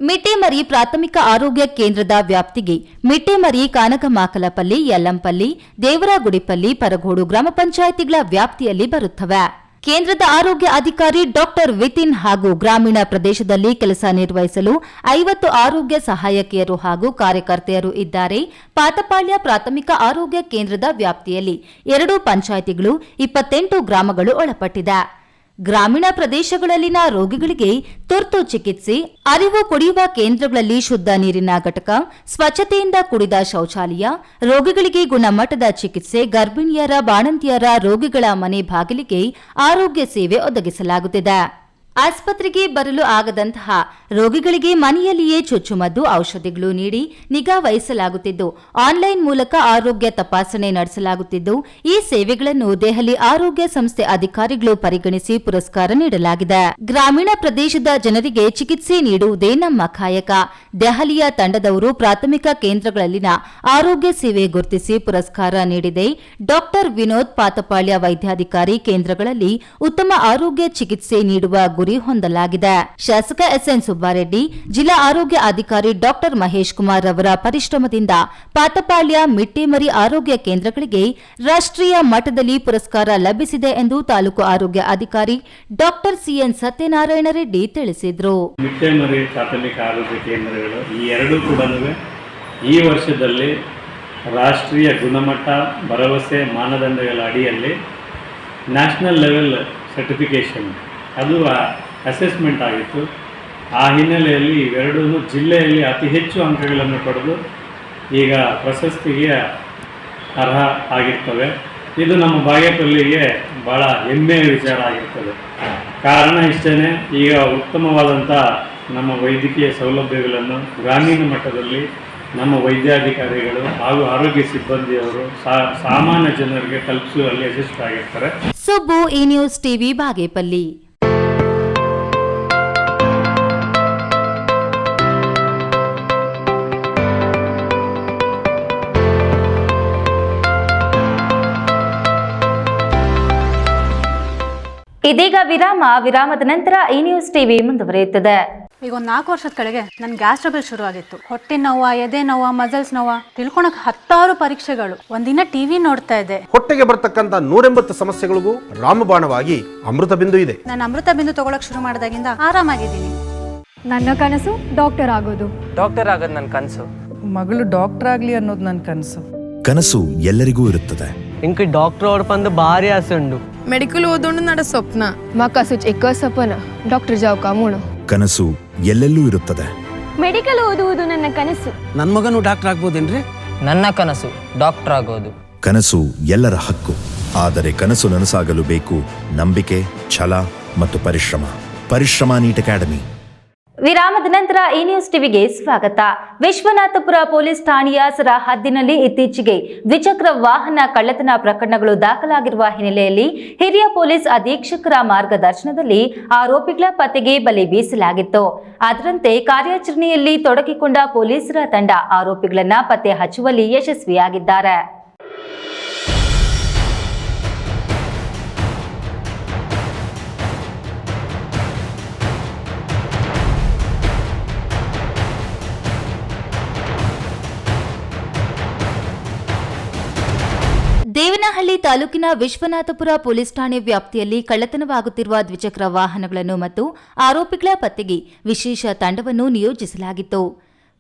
ಮಿಟ್ಟೆಮರಿ ಪ್ರಾಥಮಿಕ ಆರೋಗ್ಯ ಕೇಂದ್ರದ ವ್ಯಾಪ್ತಿಗೆ ಮಿಟ್ಟೆಮರಿ, ಕಾನಗಮಾಕಲಪಲ್ಲಿ, ಯಲ್ಲಂಪಲ್ಲಿ, ದೇವರಗುಡಿಪಲ್ಲಿ, ಪರಗೋಡು ಗ್ರಾಮ ಪಂಚಾಯಿತಿಗಳ ವ್ಯಾಪ್ತಿಯಲ್ಲಿ ಬರುತ್ತವೆ. ಕೇಂದ್ರದ ಆರೋಗ್ಯ ಅಧಿಕಾರಿ ಡಾಕ್ಟರ್ ವಿತಿನ್ ಹಾಗೂ ಗ್ರಾಮೀಣ ಪ್ರದೇಶದಲ್ಲಿ ಕೆಲಸ ನಿರ್ವಹಿಸಲು 50 ಆರೋಗ್ಯ ಸಹಾಯಕಿಯರು ಹಾಗೂ ಕಾರ್ಯಕರ್ತೆಯರು ಇದ್ದಾರೆ. ಪಾತಪಾಳ್ಯ ಪ್ರಾಥಮಿಕ ಆರೋಗ್ಯ ಕೇಂದ್ರದ ವ್ಯಾಪ್ತಿಯಲ್ಲಿ 2 ಪಂಚಾಯಿತಿಗಳು, 28 ಗ್ರಾಮಗಳು ಒಳಪಟ್ಟಿದೆ. ಗ್ರಾಮೀಣ ಪ್ರದೇಶಗಳಲ್ಲಿನ ರೋಗಿಗಳಿಗೆ ತುರ್ತು ಚಿಕಿತ್ಸೆ, ಅರಿವು ಕುಡಿಯುವ ಕೇಂದ್ರಗಳಲ್ಲಿ ಶುದ್ಧ ನೀರಿನ ಘಟಕ, ಸ್ವಚ್ಛತೆಯಿಂದ ಕೂಡಿದ ಶೌಚಾಲಯ, ರೋಗಿಗಳಿಗೆ ಗುಣಮಟ್ಟದ ಚಿಕಿತ್ಸೆ, ಗರ್ಭಿಣಿಯರ, ಬಾಣಂತಿಯರ, ರೋಗಿಗಳ ಮನೆ ಬಾಗಿಲಿಗೆ ಆರೋಗ್ಯ ಸೇವೆ ಒದಗಿಸಲಾಗುತ್ತಿದೆ. ಆಸ್ಪತ್ರೆಗೆ ಬರಲು ಆಗದಂತಹ ರೋಗಿಗಳಿಗೆ ಮನೆಯಲ್ಲಿಯೇ ಚುಚ್ಚುಮದ್ದು, ಔಷಧಿಗಳು ನೀಡಿ ನಿಗಾ ವಹಿಸಲಾಗುತ್ತಿದ್ದು, ಆನ್ಲೈನ್ ಮೂಲಕ ಆರೋಗ್ಯ ತಪಾಸಣೆ ನಡೆಸಲಾಗುತ್ತಿದ್ದು, ಈ ಸೇವೆಗಳನ್ನು ದೆಹಲಿ ಆರೋಗ್ಯ ಸಂಸ್ಥೆ ಅಧಿಕಾರಿಗಳು ಪರಿಗಣಿಸಿ ಪುರಸ್ಕಾರ ನೀಡಲಾಗಿದೆ. ಗ್ರಾಮೀಣ ಪ್ರದೇಶದ ಜನರಿಗೆ ಚಿಕಿತ್ಸೆ ನೀಡುವುದೇ ನಮ್ಮ ಕಾಯಕ. ದೆಹಲಿಯ ತಂಡದವರು ಪ್ರಾಥಮಿಕ ಕೇಂದ್ರಗಳಲ್ಲಿನ ಆರೋಗ್ಯ ಸೇವೆ ಗುರುತಿಸಿ ಪುರಸ್ಕಾರ ನೀಡಿದೆ. ಡಾಕ್ಟರ್ ವಿನೋದ್, ಪಾತಪಾಳ್ಯ ವೈದ್ಯಾಧಿಕಾರಿ ಕೇಂದ್ರಗಳಲ್ಲಿ ಉತ್ತಮ ಆರೋಗ್ಯ ಚಿಕಿತ್ಸೆ ನೀಡುವ ಗುರಿ ಹೊಂದಲಾಗಿದೆ. ಶಾಸಕ ಎಸ್ಎನ್ ಸುಬ್ಬಾರೆಡ್ಡಿ, ಜಿಲ್ಲಾ ಆರೋಗ್ಯ ಅಧಿಕಾರಿ ಡಾಕ್ಟರ್ ಮಹೇಶ್ ಕುಮಾರ್ ಅವರ ಪರಿಶ್ರಮದಿಂದ ಪಾತಪಾಳ್ಯ, ಮಿಟ್ಟೆಮರಿ ಆರೋಗ್ಯ ಕೇಂದ್ರಗಳಿಗೆ ರಾಷ್ಟ್ರೀಯ ಮಟ್ಟದಲ್ಲಿ ಪುರಸ್ಕಾರ ಲಭಿಸಿದೆ ಎಂದು ತಾಲೂಕು ಆರೋಗ್ಯ ಅಧಿಕಾರಿ ಡಾಕ್ಟರ್ ಸಿಎನ್ ಸತ್ಯನಾರಾಯಣ ರೆಡ್ಡಿ ತಿಳಿಸಿದರು. ಮಿಟ್ಟೆಮರಿ ಪ್ರಾಥಮಿಕ ಆರೋಗ್ಯ ಕೇಂದ್ರಗಳು ಈ ಎರಡೂ ಕೂಡ ಈ ವರ್ಷದಲ್ಲಿ ರಾಷ್ಟ್ರೀಯ ಗುಣಮಟ್ಟ ಭರವಸೆ ಮಾನದಂಡಗಳ ಅಡಿಯಲ್ಲಿ ನ್ಯಾಷನಲ್ ಲೆವೆಲ್ ಸರ್ಟಿಫಿಕೇಷನ್ ಅದು ಅಸೆಸ್ಮೆಂಟ್ ಆಗಿತ್ತು. ಆ ಹಿನ್ನೆಲೆಯಲ್ಲಿ ಇವೆರಡೂ ಜಿಲ್ಲೆಯಲ್ಲಿ ಅತಿ ಹೆಚ್ಚು ಅಂಕಗಳನ್ನು ಪಡೆದು ಈಗ ಪ್ರಶಸ್ತಿಗೆ ಅರ್ಹ ಆಗಿರ್ತವೆ. ಇದು ನಮ್ಮ ಬಾಗೇಪಲ್ಲಿಗೆ ಭಾಳ ಹೆಮ್ಮೆಯ ವಿಚಾರ ಆಗಿರ್ತದೆ. ಕಾರಣ ಇಷ್ಟೇ, ಈಗ ಉತ್ತಮವಾದಂಥ ನಮ್ಮ ವೈದ್ಯಕೀಯ ಸೌಲಭ್ಯಗಳನ್ನು ಗ್ರಾಮೀಣ ಮಟ್ಟದಲ್ಲಿ ನಮ್ಮ ವೈದ್ಯಾಧಿಕಾರಿಗಳು ಹಾಗೂ ಆರೋಗ್ಯ ಸಿಬ್ಬಂದಿಯವರು ಸಾಮಾನ್ಯ ಜನರಿಗೆ ತಲುಪಿಸುವಲ್ಲಿ ಯಶಸ್ವಿಯಾಗಿರ್ತಾರೆ. Subbu, E news TV, Bagepalli. ಇದೀಗ ವಿರಾಮದ ನಂತರ ಈ ನ್ಯೂಸ್ ಟಿವಿ ಮುಂದುವರಿಯುತ್ತದೆ. ಈಗ ಒಂದು 4 ವರ್ಷದ ಕೆಳಗೆ ನನ್ನ ಗ್ಯಾಸ್ ಟ್ರಬಲ್ ಶುರು ಆಗಿತ್ತು. ಹೊಟ್ಟೆ ನೋವ, ಎದೆ ನೋವ, ಮಸಲ್ಸ್ ನೋವ, ತಿಳ್ಕೊಳಕ್ 10 ಪರೀಕ್ಷೆಗಳು. ಒಂದಿನ ಟಿವಿ ನೋಡ್ತಾ ಇದ್ದೆ. ಹೊಟ್ಟೆಗೆ ಬರ್ತಕ್ಕಂಥ 180 ಸಮಸ್ಯೆಗಳಿಗೂ ರಾಮಬಾಣವಾಗಿ ಅಮೃತ ಬಿಂದು ಇದೆ. ನಾನು ಅಮೃತ ಬಿಂದು ತಗೊಳಕ್ ಶುರು ಮಾಡಿದಾಗಿಂದ ಆರಾಮಾಗಿದ್ದೀನಿ. ನನ್ನ ಕನಸು ಡಾಕ್ಟರ್ ಆಗೋದು. ಡಾಕ್ಟರ್ ಆಗೋದು ನನ್ನ ಕನಸು. ಮಗಳು ಡಾಕ್ಟರ್ ಆಗ್ಲಿ ಅನ್ನೋದು ನನ್ನ ಕನಸು. ಕನಸು ಎಲ್ಲರಿಗೂ ಇರುತ್ತದೆ. ಇಂಕ ಡಾಕ್ಟರ್ ಓಡ್ಪಂದು ಭಾರಿ ಆಸೆ ಉಂಡು. ಮೆಡಿಕಲ್ ಓದೋಣ ನಡ ಸ್ವಪ್ನ. ಮಾಕಾಸು ಚಿಕ್ಕ ಸಪನ ಡಾಕ್ಟರ್ ಜಾವ್ ಕಾಮೂಣ. ಕನಸು ಎಲ್ಲೆಲ್ಲೂ ಇರುತ್ತದೆ. ಮೆಡಿಕಲ್ ಓದುವುದು ನನ್ನ ಕನಸು. ನನ್ನ ಮಗನು ಡಾಕ್ಟರ್ ಆಗ್ಬೋದೇನ್ರಿ? ನನ್ನ ಕನಸು ಡಾಕ್ಟರ್ ಆಗೋದು. ಕನಸು ಎಲ್ಲರ ಹಕ್ಕು. ಆದರೆ ಕನಸು ನನಸಾಗಲು ಬೇಕು ನಂಬಿಕೆ, ಛಲ ಮತ್ತು ಪರಿಶ್ರಮ. Neat academy. ವಿರಾಮದ ನಂತರ ಈ ನ್ಯೂಸ್ ಟಿವಿಗೆ ಸ್ವಾಗತ. ವಿಶ್ವನಾಥಪುರ ಪೊಲೀಸ್ ಠಾಣೆಯ ಸರ ಹದ್ದಿನಲ್ಲಿ ಇತ್ತೀಚೆಗೆ ದ್ವಿಚಕ್ರ ವಾಹನ ಕಳ್ಳತನ ಪ್ರಕರಣಗಳು ದಾಖಲಾಗಿರುವ ಹಿನ್ನೆಲೆಯಲ್ಲಿ ಹಿರಿಯ ಪೊಲೀಸ್ ಅಧೀಕ್ಷಕರ ಮಾರ್ಗದರ್ಶನದಲ್ಲಿ ಆರೋಪಿಗಳ ಪತ್ತೆಗೆ ಬಲೆ ಬೀಸಲಾಗಿತ್ತು. ಅದರಂತೆ ಕಾರ್ಯಾಚರಣೆಯಲ್ಲಿ ತೊಡಗಿಕೊಂಡ ಪೊಲೀಸರ ತಂಡ ಆರೋಪಿಗಳನ್ನ ಪತ್ತೆ ಹಚ್ಚುವಲ್ಲಿ ಯಶಸ್ವಿಯಾಗಿದ್ದಾರೆ. ದೇವನಹಳ್ಳಿ ತಾಲೂಕಿನ ವಿಶ್ವನಾಥಪುರ ಪೊಲೀಸ್ ಠಾಣೆ ವ್ಯಾಪ್ತಿಯಲ್ಲಿ ಕಳ್ಳತನವಾಗುತ್ತಿರುವ ದ್ವಿಚಕ್ರ ವಾಹನಗಳನ್ನು ಮತ್ತು ಆರೋಪಿಗಳ ಪತ್ತೆಗೆ ವಿಶೇಷ ತಂಡವನ್ನು ನಿಯೋಜಿಸಲಾಗಿತ್ತು.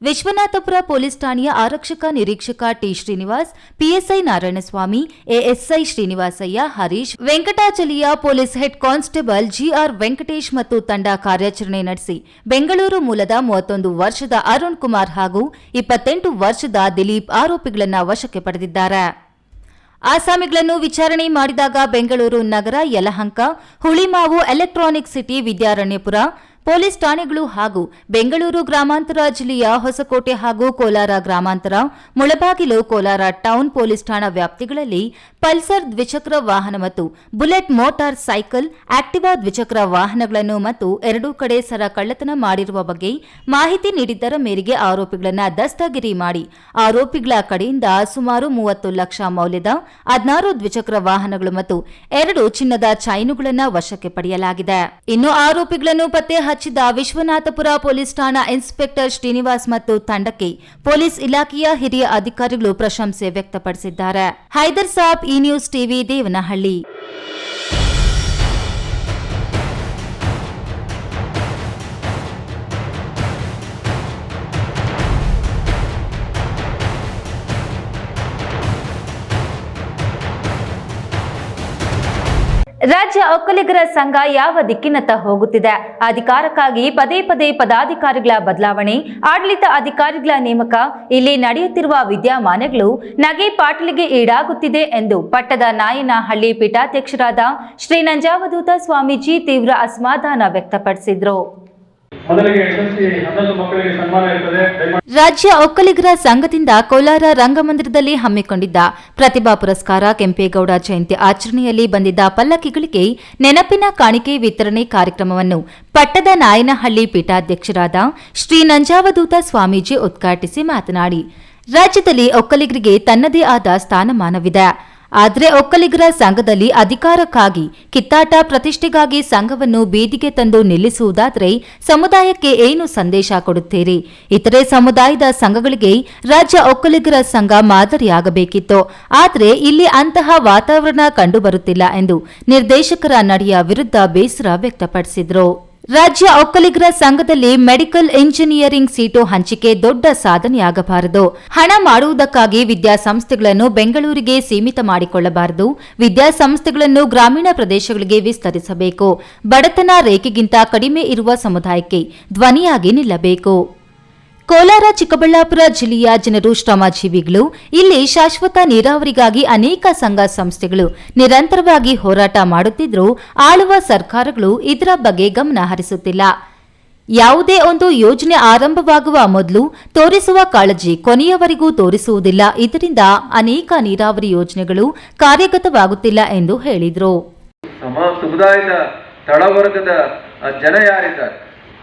ವಿಶ್ವನಾಥಪುರ ಪೊಲೀಸ್ ಠಾಣೆಯ ಆರಕ್ಷಕ ನಿರೀಕ್ಷಕ T Srinivas, PSI Narayanaswamy, ASI Srinivasaiah, Harish, Venkatachalaiah police head constable GR Venkatesh ಮತ್ತು ತಂಡ ಕಾರ್ಯಾಚರಣೆ ನಡೆಸಿ ಬೆಂಗಳೂರು ಮೂಲದ 31 ವರ್ಷದ ಅರುಣ್ ಕುಮಾರ್ ಹಾಗೂ 28 ವರ್ಷದ ದಿಲೀಪ್ ಆರೋಪಿಗಳನ್ನು ವಶಕ್ಕೆ ಪಡೆದಿದ್ದಾರೆ. ಆಸಾಮಿಗಳನ್ನು ವಿಚಾರಣೆ ಮಾಡಿದಾಗ ಬೆಂಗಳೂರು ನಗರ, Yelahanka, Hulimavu, electronic city, Vidyaranyapura police ಠಾಣೆಗಳು ಹಾಗೂ ಬೆಂಗಳೂರು ಗ್ರಾಮಾಂತರ ಜಿಲ್ಲೆಯ ಹೊಸಕೋಟೆ ಹಾಗೂ ಕೋಲಾರ ಗ್ರಾಮಾಂತರ, ಮುಳಬಾಗಿಲು, ಕೋಲಾರ ಟೌನ್ ಪೊಲೀಸ್ ಠಾಣಾ ವ್ಯಾಪ್ತಿಗಳಲ್ಲಿ ಪಲ್ಸರ್ ದ್ವಿಚಕ್ರ ವಾಹನ ಮತ್ತು ಬುಲೆಟ್ ಮೋಟಾರ್ ಸೈಕಲ್, ಆಕ್ಟಿವಾ ದ್ವಿಚಕ್ರ ವಾಹನಗಳನ್ನು ಮತ್ತು 2 ಕಡೆ ಸರ ಕಳ್ಳತನ ಮಾಡಿರುವ ಬಗ್ಗೆ ಮಾಹಿತಿ ನೀಡಿದ್ದರ ಮೇರೆಗೆ ಆರೋಪಿಗಳನ್ನು ದಸ್ತಗಿರಿ ಮಾಡಿ ಆರೋಪಿಗಳ ಕಡೆಯಿಂದ ಸುಮಾರು 30 ಲಕ್ಷ ಮೌಲ್ಯದ 16 ದ್ವಿಚಕ್ರ ವಾಹನಗಳು ಮತ್ತು 2 ಚಿನ್ನದ ಚೈನುಗಳನ್ನು ವಶಕ್ಕೆ ಪಡೆಯಲಾಗಿದೆ. ಇನ್ನು ಆರೋಪಿಗಳನ್ನು ಪತ್ತೆ ಹಚ್ಚಿದ ವಿಶ್ವನಾಥಪುರ ಪೊಲೀಸ್ ಠಾಣಾ ಇನ್ಸ್ಪೆಕ್ಟರ್ ಶ್ರೀನಿವಾಸ್ ಮತ್ತು ತಂಡಕ್ಕೆ ಪೊಲೀಸ್ ಇಲಾಖೆಯ ಹಿರಿಯ ಅಧಿಕಾರಿಗಳು ಪ್ರಶಂಸೆ ವ್ಯಕ್ತಪಡಿಸಿದ್ದಾರೆ. ಹೈದರ್ ಸಾಬ್, ಈ ನ್ಯೂಸ್ ಟಿವಿ, ದೇವನಹಳ್ಳಿ. ರಾಜ್ಯ ಒಕ್ಕಲಿಗರ ಸಂಘ ಯಾವ ದಿಕ್ಕಿನತ್ತ ಹೋಗುತ್ತಿದೆ? ಅಧಿಕಾರಕ್ಕಾಗಿ ಪದೇ ಪದೇ ಪದಾಧಿಕಾರಿಗಳ ಬದಲಾವಣೆ, ಆಡಳಿತ ಅಧಿಕಾರಿಗಳ ನೇಮಕ, ಇಲ್ಲಿ ನಡೆಯುತ್ತಿರುವ ವಿದ್ಯಮಾನಗಳು ನಗೆ ಪಾಟಲಿಗೆ ಈಡಾಗುತ್ತಿದೆ ಎಂದು ಪಟ್ಟದ ನಾಯನಹಳ್ಳಿ ಪೀಠಾಧ್ಯಕ್ಷರಾದ ಶ್ರೀ ನಂಜಾವಧೂತ ಸ್ವಾಮೀಜಿ ತೀವ್ರ ಅಸಮಾಧಾನ ವ್ಯಕ್ತಪಡಿಸಿದರು. ರಾಜ್ಯ ಒಕ್ಕಲಿಗರ ಸಂಘದಿಂದ ಕೋಲಾರ ರಂಗಮಂದಿರದಲ್ಲಿ ಹಮ್ಮಿಕೊಂಡಿದ್ದ ಪ್ರತಿಭಾ ಪುರಸ್ಕಾರ, ಕೆಂಪೇಗೌಡ ಜಯಂತಿ ಆಚರಣೆಯಲ್ಲಿ ಬಂದಿದ್ದ ಪಲ್ಲಕ್ಕಿಗಳಿಗೆ ನೆನಪಿನ ಕಾಣಿಕೆ ವಿತರಣೆ ಕಾರ್ಯಕ್ರಮವನ್ನು ಪಟ್ಟದ ನಾಯನಹಳ್ಳಿ ಪೀಠಾಧ್ಯಕ್ಷರಾದ ಶ್ರೀ ನಂಜಾವಧೂತ ಸ್ವಾಮೀಜಿ ಉದ್ಘಾಟಿಸಿ ಮಾತನಾಡಿ, ರಾಜ್ಯದಲ್ಲಿ ಒಕ್ಕಲಿಗರಿಗೆ ತನ್ನದೇ ಆದ ಸ್ಥಾನಮಾನವಿದೆ. ಆದರೆ ಒಕ್ಕಲಿಗರ ಸಂಘದಲ್ಲಿ ಅಧಿಕಾರಕ್ಕಾಗಿ ಕಿತ್ತಾಟ, ಪ್ರತಿಷ್ಠೆಗಾಗಿ ಸಂಘವನ್ನು ಬೀದಿಗೆ ತಂದು ನಿಲ್ಲಿಸುವುದಾದರೆ ಸಮುದಾಯಕ್ಕೆ ಏನು ಸಂದೇಶ ಕೊಡುತ್ತೀರಿ? ಇತರೆ ಸಮುದಾಯದ ಸಂಘಗಳಿಗೆ ರಾಜ್ಯ ಒಕ್ಕಲಿಗರ ಸಂಘ ಮಾದರಿಯಾಗಬೇಕಿತ್ತು. ಆದರೆ ಇಲ್ಲಿ ಅಂತಹ ವಾತಾವರಣ ಕಂಡುಬರುತ್ತಿಲ್ಲ ಎಂದು ನಿರ್ದೇಶಕರ ನಡೆಯ ವಿರುದ್ಧ ಬೇಸರ ವ್ಯಕ್ತಪಡಿಸಿದರು. ರಾಜ್ಯ ಒಕ್ಕಲಿಗರ ಸಂಘದಲ್ಲಿ ಮೆಡಿಕಲ್ ಇಂಜಿನಿಯರಿಂಗ್ ಸೀಟು ಹಂಚಿಕೆ ದೊಡ್ಡ ಸಾಧನೆಯಾಗಬಾರದು. ಹಣ ಮಾಡುವುದಕ್ಕಾಗಿ ವಿದ್ಯಾಸಂಸ್ಥೆಗಳನ್ನು ಬೆಂಗಳೂರಿಗೆ ಸೀಮಿತ ಮಾಡಿಕೊಳ್ಳಬಾರದು. ವಿದ್ಯಾಸಂಸ್ಥೆಗಳನ್ನು ಗ್ರಾಮೀಣ ಪ್ರದೇಶಗಳಿಗೆ ವಿಸ್ತರಿಸಬೇಕು. ಬಡತನ ರೇಖೆಗಿಂತ ಕಡಿಮೆ ಇರುವ ಸಮುದಾಯಕ್ಕೆ ಧ್ವನಿಯಾಗಿ ನಿಲ್ಲಬೇಕು. ಕೋಲಾರ, ಚಿಕ್ಕಬಳ್ಳಾಪುರ ಜಿಲ್ಲೆಯ ಜನರು ಶ್ರಮಜೀವಿಗಳು. ಇಲ್ಲಿ ಶಾಶ್ವತ ನೀರಾವರಿಗಾಗಿ ಅನೇಕ ಸಂಘ ಸಂಸ್ಥೆಗಳು ನಿರಂತರವಾಗಿ ಹೋರಾಟ ಮಾಡುತ್ತಿದ್ದರೂ ಆಳುವ ಸರ್ಕಾರಗಳು ಇದರ ಬಗ್ಗೆ ಗಮನ ಹರಿಸುತ್ತಿಲ್ಲ. ಯಾವುದೇ ಒಂದು ಯೋಜನೆ ಆರಂಭವಾಗುವ ಮೊದಲು ತೋರಿಸುವ ಕಾಳಜಿ ಕೊನೆಯವರೆಗೂ ತೋರಿಸುವುದಿಲ್ಲ. ಇದರಿಂದ ಅನೇಕ ನೀರಾವರಿ ಯೋಜನೆಗಳು ಕಾರ್ಯಗತವಾಗುತ್ತಿಲ್ಲ ಎಂದು ಹೇಳಿದರು. ಸಮುದಾಯದ ತಳವರ್ಗದ ಜನ ಯಾರಿದ್ದಾರೆ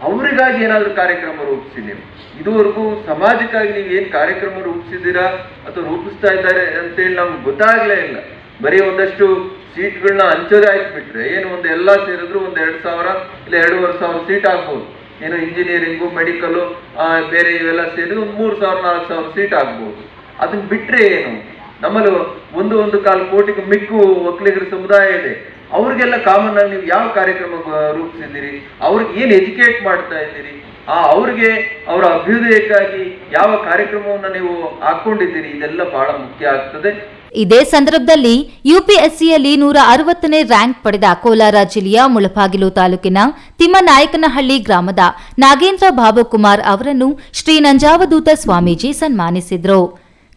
ಅವರಿಗಾಗಿ ಏನಾದರೂ ಕಾರ್ಯಕ್ರಮ ರೂಪಿಸಿ. ನೀವು ಇದುವರೆಗೂ ಸಮಾಜಕ್ಕಾಗಿ ನೀವು ಏನು ಕಾರ್ಯಕ್ರಮ ರೂಪಿಸಿದ್ದೀರಾ ಅಥವಾ ರೂಪಿಸ್ತಾ ಇದ್ದಾರೆ ಅಂತೇಳಿ ನಮ್ಗೆ ಗೊತ್ತಾಗಲೇ ಇಲ್ಲ. ಬರೀ ಒಂದಷ್ಟು ಸೀಟ್ಗಳನ್ನ ಹಂಚೋದೇ ಆಯ್ತು ಬಿಟ್ರೆ ಏನು, ಒಂದು ಎಲ್ಲ ಸೇರಿದ್ರು ಒಂದು 2,000 ಇಲ್ಲ 2,500 ಸೀಟ್ ಆಗ್ಬೋದು. ಏನು ಇಂಜಿನಿಯರಿಂಗು, ಮೆಡಿಕಲು, ಬೇರೆ ಇವೆಲ್ಲ ಸೇರಿದ್ರು ಒಂದು 3,000-4,000 ಸೀಟ್ ಆಗ್ಬೋದು. ಅದನ್ನ ಬಿಟ್ಟರೆ ಏನು, ನಮ್ಮಲ್ಲಿ 1.25 ಕೋಟಿಗೆ ಮಿಕ್ಕು ಒಕ್ಕಲಿಗರ ಸಮುದಾಯ ಇದೆ. ಅವ್ರಿಗೆಲ್ಲ ಕಾಮನ್ ಆಗಿ ನೀವು ಯಾವ ಕಾರ್ಯಕ್ರಮ ರೂಪಿಸಿದ್ದೀರಿ? ಅವ್ರಿಗೆ ಏನು ಎಜುಕೇಟ್ ಮಾಡ್ತಾ ಇದ್ದೀರಿ? ಅವ್ರಿಗೆ ಅವರ ಅಭ್ಯುದಯಕ್ಕಾಗಿ ಯಾವ ಕಾರ್ಯಕ್ರಮವನ್ನು ನೀವು ಹಾಕೊಂಡಿದ್ದೀರಿ? ಇದೆಲ್ಲ ಬಹಳ ಮುಖ್ಯ ಆಗ್ತದೆ. ಇದೇ ಸಂದರ್ಭದಲ್ಲಿ ಯುಪಿಎಸ್ಸಿಯಲ್ಲಿ 160ನೇ ರ್ಯಾಂಕ್ ಪಡೆದ ಕೋಲಾರ ಜಿಲ್ಲೆಯ ಮುಳಬಾಗಿಲು ತಾಲೂಕಿನ ತಿಮ್ಮನಾಯಕನಹಳ್ಳಿ ಗ್ರಾಮದ ನಾಗೇಂದ್ರ ಬಾಬುಕುಮಾರ್ ಅವರನ್ನು ಶ್ರೀ ನಂಜಾವಧೂತ ಸ್ವಾಮೀಜಿ ಸನ್ಮಾನಿಸಿದರು.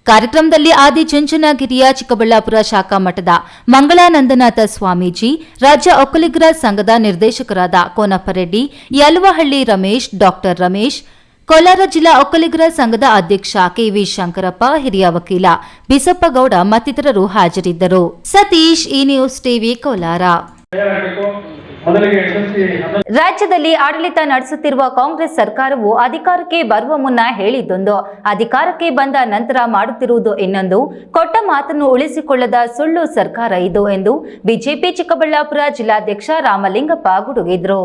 ಕಾರ್ಯಕ್ರಮದಲ್ಲಿ ಆದಿಚುಂಚನಗಿರಿಯ ಚಿಕ್ಕಬಳ್ಳಾಪುರ ಶಾಖಾ ಮಠದ ಮಂಗಳಾನಂದನಾಥ ಸ್ವಾಮೀಜಿ, ರಾಜ್ಯ ಒಕ್ಕಲಿಗರ ಸಂಘದ ನಿರ್ದೇಶಕರಾದ ಕೋನಪ್ಪರೆಡ್ಡಿ, ಯಲುವಹಳ್ಳಿ ರಮೇಶ್, ಡಾಕ್ಟರ್ ರಮೇಶ್, ಕೋಲಾರ ಜಿಲ್ಲಾ ಒಕ್ಕಲಿಗರ ಸಂಘದ ಅಧ್ಯಕ್ಷ ಕೆವಿ ಶಂಕರಪ್ಪ, ಹಿರಿಯ ವಕೀಲ ಬಿಸಪ್ಪಗೌಡ ಮತ್ತಿತರರು ಹಾಜರಿದ್ದರು. ಸತೀಶ್, ಈ ನ್ಯೂಸ್ ಟಿವಿ, ಕೋಲಾರ. ರಾಜ್ಯದಲ್ಲಿ ಆಡಳಿತ ನಡೆಸುತ್ತಿರುವ ಕಾಂಗ್ರೆಸ್ ಸರ್ಕಾರವು ಅಧಿಕಾರಕ್ಕೆ ಬರುವ ಮುನ್ನ ಹೇಳಿದ್ದೊಂದು, ಅಧಿಕಾರಕ್ಕೆ ಬಂದ ನಂತರ ಮಾಡುತ್ತಿರುವುದು ಇನ್ನೊಂದು, ಕೊಟ್ಟ ಮಾತನ್ನು ಉಳಿಸಿಕೊಳ್ಳದ ಸುಳ್ಳು ಸರ್ಕಾರ ಇದು ಎಂದು ಬಿಜೆಪಿ ಚಿಕ್ಕಬಳ್ಳಾಪುರ ಜಿಲ್ಲಾಧ್ಯಕ್ಷ ರಾಮಲಿಂಗಪ್ಪ ಗುಡುಗಿದ್ರು.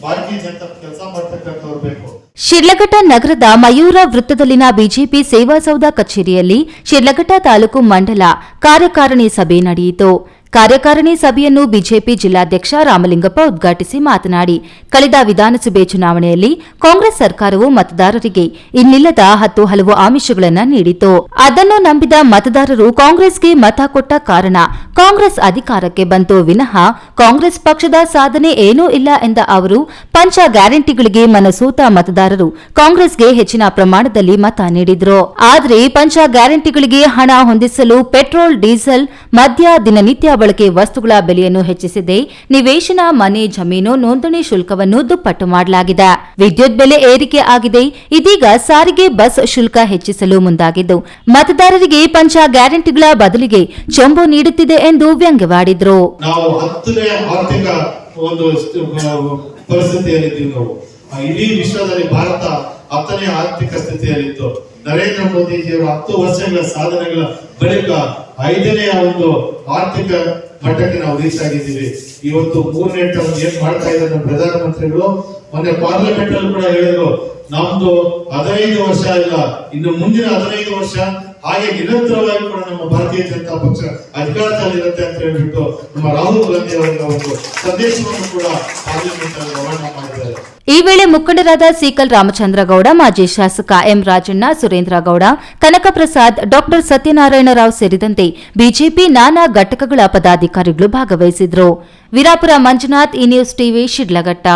ಭಾರತೀಯ ಜನತಾ ಕೆಲಸ ಮಾಡ್ತಕ್ಕಂಥವ್ರು ಬೇಕು. ಶಿಡ್ಲಘಟ್ಟ ನಗರದ ಮಯೂರ ವೃತ್ತದಲ್ಲಿನ ಬಿಜೆಪಿ ಸೇವಾಸೌಧ ಕಚೇರಿಯಲ್ಲಿ ಶಿಡ್ಲಘಟ್ಟ ತಾಲೂಕು ಮಂಡಲ ಕಾರ್ಯಕಾರಿಣಿ ಸಭೆ ನಡೆಯಿತು. ಕಾರ್ಯಕಾರಿಣಿ ಸಭೆಯನ್ನು ಬಿಜೆಪಿ ಜಿಲ್ಲಾಧ್ಯಕ್ಷ ರಾಮಲಿಂಗಪ್ಪ ಉದ್ಘಾಟಿಸಿ ಮಾತನಾಡಿ, ಕಳೆದ ವಿಧಾನಸಭೆ ಚುನಾವಣೆಯಲ್ಲಿ ಕಾಂಗ್ರೆಸ್ ಸರ್ಕಾರವು ಮತದಾರರಿಗೆ ಇನ್ನಿಲ್ಲದ ಹಲವು ಆಮಿಷಗಳನ್ನು ನೀಡಿತು. ಅದನ್ನು ನಂಬಿದ ಮತದಾರರು ಕಾಂಗ್ರೆಸ್ಗೆ ಮತ ಕೊಟ್ಟ ಕಾರಣ ಕಾಂಗ್ರೆಸ್ ಅಧಿಕಾರಕ್ಕೆ ಬಂತು ವಿನಃ ಕಾಂಗ್ರೆಸ್ ಪಕ್ಷದ ಸಾಧನೆ ಏನೂ ಇಲ್ಲ ಎಂದ ಅವರು, ಪಂಚ ಗ್ಯಾರಂಟಿಗಳಿಗೆ ಮನಸೋತ ಮತದಾರರು ಕಾಂಗ್ರೆಸ್ಗೆ ಹೆಚ್ಚಿನ ಪ್ರಮಾಣದಲ್ಲಿ ಮತ ನೀಡಿದ್ರು. ಆದರೆ ಪಂಚ ಗ್ಯಾರಂಟಿಗಳಿಗೆ ಹಣ ಹೊಂದಿಸಲು ಪೆಟ್ರೋಲ್, ಡೀಸೆಲ್, ಮದ್ಯ, ದಿನನಿತ್ಯ ಬಳಕೆ ವಸ್ತುಗಳ ಬೆಲೆಯನ್ನು ಹೆಚ್ಚಿಸಿದೆ. ನಿವೇಶನ, ಮನೆ, ಜಮೀನು ನೋಂದಣಿ ಶುಲ್ಕವನ್ನು ದುಪ್ಪಟ್ಟು ಮಾಡಲಾಗಿದೆ. ವಿದ್ಯುತ್ ಬೆಲೆ ಏರಿಕೆ ಆಗಿದೆ. ಇದೀಗ ಸಾರಿಗೆ, ಬಸ್ ಶುಲ್ಕ ಹೆಚ್ಚಿಸಲು ಮುಂದಾಗಿದ್ದು ಮತದಾರರಿಗೆ ಪಂಚ ಗ್ಯಾರಂಟಿಗಳ ಬದಲಿಗೆ ಚಂಬು ನೀಡುತ್ತಿದೆ ಎಂದು ವ್ಯಂಗ್ಯವಾಡಿದ್ರು. ನಾವು 10ನೇ ಆರ್ಥಿಕ ಒಂದು ಪರಿಸ್ಥಿತಿಯಲ್ಲಿದ್ದೀವಿ. ನಾವು ಇಡೀ ವಿಶ್ವದಲ್ಲಿ ಭಾರತ 10ನೇ ಆರ್ಥಿಕ ಸ್ಥಿತಿಯಲ್ಲಿತ್ತು. ನರೇಂದ್ರ ಮೋದಿಜಿಯವರ 10 ವರ್ಷಗಳ ಸಾಧನೆಗಳ ಬಳಿಕ 5ನೇ ಒಂದು ಆರ್ಥಿಕ ಮಟ್ಟಕ್ಕೆ ನಾವು ರೀಚ್ ಆಗಿದ್ದೀವಿ. ಇವತ್ತು 3ನೇ ಟರ್ಮ್ ಏನ್ ಮಾಡ್ತಾ ಇದ್ದಾರೆ ಪ್ರಧಾನಮಂತ್ರಿಗಳು, ಮೊನ್ನೆ ಪಾರ್ಲಿಮೆಂಟ್ ಅಲ್ಲಿ ಕೂಡ ಹೇಳಿದ್ರು, ನಮ್ದು 15 ವರ್ಷ ಇಲ್ಲ, ಇನ್ನು ಮುಂದಿನ 15 ವರ್ಷ ಹಾಗೆ ನಿರಂತರವಾಗಿ ಕೂಡ ನಮ್ಮ ಭಾರತೀಯ ಜನತಾ ಪಕ್ಷ ಅಧಿಕಾರದಲ್ಲಿರುತ್ತೆ ಅಂತ ಹೇಳ್ಬಿಟ್ಟು ನಮ್ಮ ರಾಹುಲ್ ಗಾಂಧಿ ಅವರ ಒಂದು ಸಂದೇಶವನ್ನು ಕೂಡ ಪಾರ್ಲಿಮೆಂಟ್ ಅಲ್ಲಿ ರವಾನೆ ಮಾಡಿದ್ದಾರೆ. ಈ ವೇಳೆ ಮುಖಂಡರಾದ ಸಿಕಲ್ ರಾಮಚಂದ್ರಗೌಡ, ಮಾಜಿ ಶಾಸಕ ಎಂ ರಾಜಣ್ಣ, ಸುರೇಂದ್ರ ಗೌಡ, ಕನಕ ಪ್ರಸಾದ್, ಡಾ ಸತ್ಯನಾರಾಯಣ ರಾವ್ ಸೇರಿದಂತೆ ಬಿಜೆಪಿ ನಾನಾ ಘಟಕಗಳ ಪದಾಧಿಕಾರಿಗಳು ಭಾಗವಹಿಸಿದ್ರು. ವೀರಾಪುರ ಮಂಜುನಾಥ್, ಈ ನ್ಯೂಸ್ ಟಿವಿ, ಶಿಡ್ಲಘಟ್ಟ.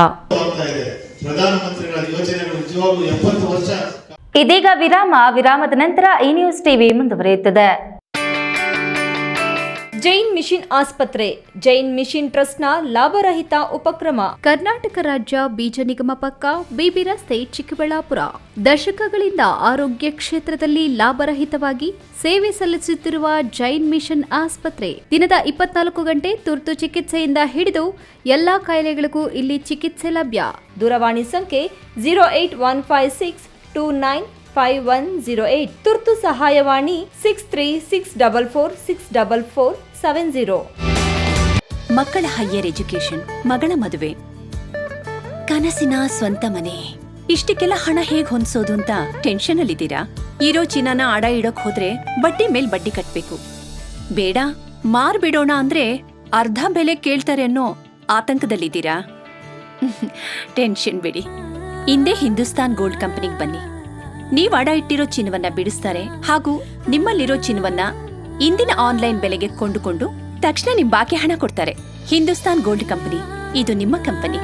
ಪ್ರಧಾನಮಂತ್ರಿಗಳ ಯೋಜನೆಗಳು ನಿಜವಾಗ್ಲೂ 70 ವರ್ಷ. ಇದೀಗ ವಿರಾಮದ ನಂತರ ಈ ನ್ಯೂಸ್ ಟಿವಿ ಮುಂದುವರಿಯುತ್ತದೆ. ಜೈನ್ ಮಿಷನ್ ಆಸ್ಪತ್ರೆ, ಜೈನ್ ಮಿಷನ್ ಟ್ರಸ್ಟ್ನ ಲಾಭರಹಿತ ಉಪಕ್ರಮ. ಕರ್ನಾಟಕ ರಾಜ್ಯ ಬೀಜ ನಿಗಮ ಪಕ್ಕ, ಬಿಬಿ ರಸ್ತೆ, ಚಿಕ್ಕಬಳ್ಳಾಪುರ. ದಶಕಗಳಿಂದ ಆರೋಗ್ಯ ಕ್ಷೇತ್ರದಲ್ಲಿ ಲಾಭರಹಿತವಾಗಿ ಸೇವೆ ಸಲ್ಲಿಸುತ್ತಿರುವ ಜೈನ್ ಮಿಷನ್ ಆಸ್ಪತ್ರೆ ದಿನದ 24 ಗಂಟೆ ತುರ್ತು ಚಿಕಿತ್ಸೆಯಿಂದ ಹಿಡಿದು ಎಲ್ಲಾ ಕಾಯಿಲೆಗಳಿಗೂ ಇಲ್ಲಿ ಚಿಕಿತ್ಸೆ ಲಭ್ಯ. ದೂರವಾಣಿ ಸಂಖ್ಯೆ 08156295108. ತುರ್ತು ಸಹಾಯವಾಣಿ 6364464470. ಮಕ್ಕಳ ಹೈಯರ್ ಎಜುಕೇಶನ್, ಮಗಳ ಮದುವೆ, ಕನಸಿನ ಸ್ವಂತ ಮನೆ, ಇಷ್ಟಕ್ಕೆಲ್ಲ ಹಣ ಹೇಗ್ ಹೊಂದ್ಸೋದು ಅಂತ ಟೆನ್ಷನ್ ಅಲ್ಲಿದ್ದೀರಾ? ಇರೋ ಚಿನ್ನನ ಅಡ ಇಡೋಕ್ ಹೋದ್ರೆ ಬಡ್ಡಿ ಮೇಲ್ ಬಡ್ಡಿ ಕಟ್ಬೇಕು. ಬೇಡ, ಮಾರ್ಬಿಡೋಣ ಅಂದ್ರೆ ಅರ್ಧ ಬೆಲೆ ಕೇಳ್ತಾರೆ ಅನ್ನೋ ಆತಂಕದಲ್ಲಿದ್ದೀರಾ? ಟೆನ್ಷನ್ ಬಿಡಿ, ಇಂದೇ ಹಿಂದೂಸ್ತಾನ್ ಗೋಲ್ಡ್ ಕಂಪನಿಗೆ ಬನ್ನಿ. ನೀವ್ ಅಡ ಇಟ್ಟಿರೋ ಚಿನ್ನವನ್ನ ಬಿಡಿಸ್ತಾರೆ ಹಾಗೂ ನಿಮ್ಮಲ್ಲಿರೋ ಚಿನ್ನವನ್ನ ಇಂದಿನ ಆನ್ಲೈನ್ ಬೆಲೆಗೆ ಕೊಂಡುಕೊಂಡು ತಕ್ಷಣ ನಿಮ್ ಬಾಕಿ ಹಣ ಕೊಡ್ತಾರೆ. ಹಿಂದೂಸ್ತಾನ್ ಗೋಲ್ಡ್ ಕಂಪನಿ, ಇದು ನಿಮ್ಮ company.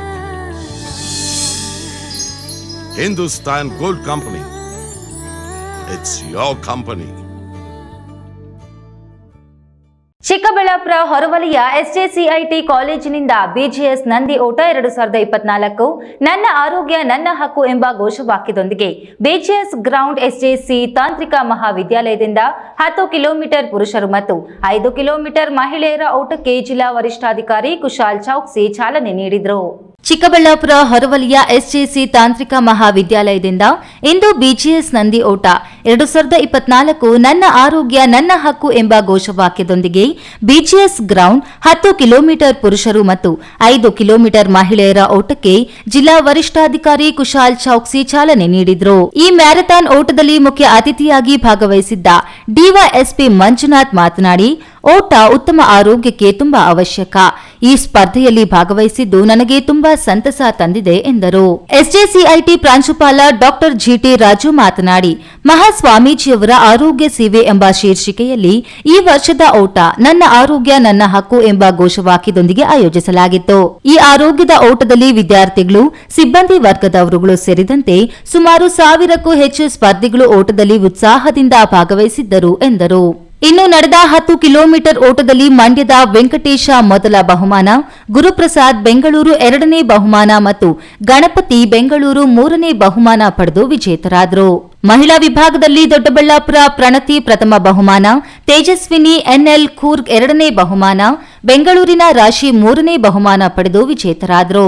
Hindustan gold company, it's your company. Chikkaballapur ಹೊರವಲಯ ಎಸ್ಜೆಸಿಐಟಿ ಕಾಲೇಜಿನಿಂದ ಬಿಜಿಎಸ್ ನಂದಿ ಓಟ 2024 ನನ್ನ ಆರೋಗ್ಯ ನನ್ನ ಹಕ್ಕು ಎಂಬ ಘೋಷವಾಕ್ಯದೊಂದಿಗೆ ಬಿಜಿಎಸ್ ಗ್ರೌಂಡ್ ಎಸ್ಜೆಸಿ ತಾಂತ್ರಿಕ ಮಹಾವಿದ್ಯಾಲಯದಿಂದ 10 ಕಿಲೋಮೀಟರ್ ಪುರುಷರು ಮತ್ತು 5 ಕಿಲೋಮೀಟರ್ ಮಹಿಳೆಯರ ಓಟಕ್ಕೆ ಜಿಲ್ಲಾ ವರಿಷ್ಠಾಧಿಕಾರಿ ಕುಶಾಲ್ ಚೌಕ್ಸಿ ಚಾಲನೆ ನೀಡಿದರು. ಚಿಕ್ಕಬಳ್ಳಾಪುರ ಹೊರವಲಯ ಎಸ್ಜೆಸಿ ತಾಂತ್ರಿಕ ಮಹಾವಿದ್ಯಾಲಯದಿಂದ ಇಂದು ಬಿಜಿಎಸ್ ನಂದಿ ಓಟ 2024 ನನ್ನ ಆರೋಗ್ಯ ನನ್ನ ಹಕ್ಕು ಎಂಬ ಘೋಷವಾಕ್ಯದೊಂದಿಗೆ ಬಿಜಿಎಸ್ ಗ್ರೌಂಡ್ 10 ಕಿಲೋಮೀಟರ್ ಪುರುಷರು ಮತ್ತು 5 ಕಿಲೋಮೀಟರ್ ಮಹಿಳೆಯರ ಓಟಕ್ಕೆ ಜಿಲ್ಲಾ ವರಿಷ್ಠಾಧಿಕಾರಿ ಕುಶಾಲ್ ಚೌಕ್ಸಿ ಚಾಲನೆ ನೀಡಿದರು. ಈ ಮ್ಯಾರಥಾನ್ ಓಟದಲ್ಲಿ ಮುಖ್ಯ ಅತಿಥಿಯಾಗಿ ಭಾಗವಹಿಸಿದ್ದ ಡಿವೈಎಸ್ಪಿ ಮಂಜುನಾಥ್ ಮಾತನಾಡಿ, ಓಟ ಉತ್ತಮ ಆರೋಗ್ಯಕ್ಕೆ ತುಂಬಾ ಅವಶ್ಯಕ. ಈ ಸ್ಪರ್ಧೆಯಲ್ಲಿ ಭಾಗವಹಿಸಿದ್ದು ನನಗೆ ತುಂಬಾ ಸಂತಸ ತಂದಿದೆ ಎಂದರು. ಎಸ್ಜೆಸಿಐಟಿ ಪ್ರಾಂಶುಪಾಲ ಡಾಕ್ಟರ್ ಜಿಟಿ ರಾಜು ಮಾತನಾಡಿ, ಮಹಾಸ್ವಾಮೀಜಿಯವರ ಆರೋಗ್ಯ ಸೇವೆ ಎಂಬ ಶೀರ್ಷಿಕೆಯಲ್ಲಿ ಈ ವರ್ಷದ ಓಟ ನನ್ನ ಆರೋಗ್ಯ ನನ್ನ ಹಕ್ಕು ಎಂಬ ಘೋಷವಾಕ್ಯದೊಂದಿಗೆ ಆಯೋಜಿಸಲಾಗಿತ್ತು. ಈ ಆರೋಗ್ಯದ ಓಟದಲ್ಲಿ ವಿದ್ಯಾರ್ಥಿಗಳು, ಸಿಬ್ಬಂದಿ ವರ್ಗದವರುಗಳು ಸೇರಿದಂತೆ ಸುಮಾರು 1000ಕ್ಕೂ ಹೆಚ್ಚು ಸ್ಪರ್ಧಿಗಳು ಓಟದಲ್ಲಿ ಉತ್ಸಾಹದಿಂದ ಭಾಗವಹಿಸಿದ್ದರು ಎಂದರು. ಇನ್ನು ನಡೆದ 10 ಕಿಲೋಮೀಟರ್ ಓಟದಲ್ಲಿ ಮಂಡ್ಯದ ವೆಂಕಟೇಶ ಮೊದಲ ಬಹುಮಾನ, ಗುರುಪ್ರಸಾದ್ ಬೆಂಗಳೂರು 2ನೇ ಬಹುಮಾನ ಮತ್ತು ಗಣಪತಿ ಬೆಂಗಳೂರು 3ನೇ ಬಹುಮಾನ ಪಡೆದು ವಿಜೇತರಾದರು. ಮಹಿಳಾ ವಿಭಾಗದಲ್ಲಿ ದೊಡ್ಡಬಳ್ಳಾಪುರ ಪ್ರಣತಿ ಪ್ರಥಮ ಬಹುಮಾನ, ತೇಜಸ್ವಿನಿ ಎನ್ಎಲ್ ಕೂರ್ಗ್ 2ನೇ ಬಹುಮಾನ, ಬೆಂಗಳೂರಿನ ರಾಶಿ 3ನೇ ಬಹುಮಾನ ಪಡೆದು ವಿಜೇತರಾದರು.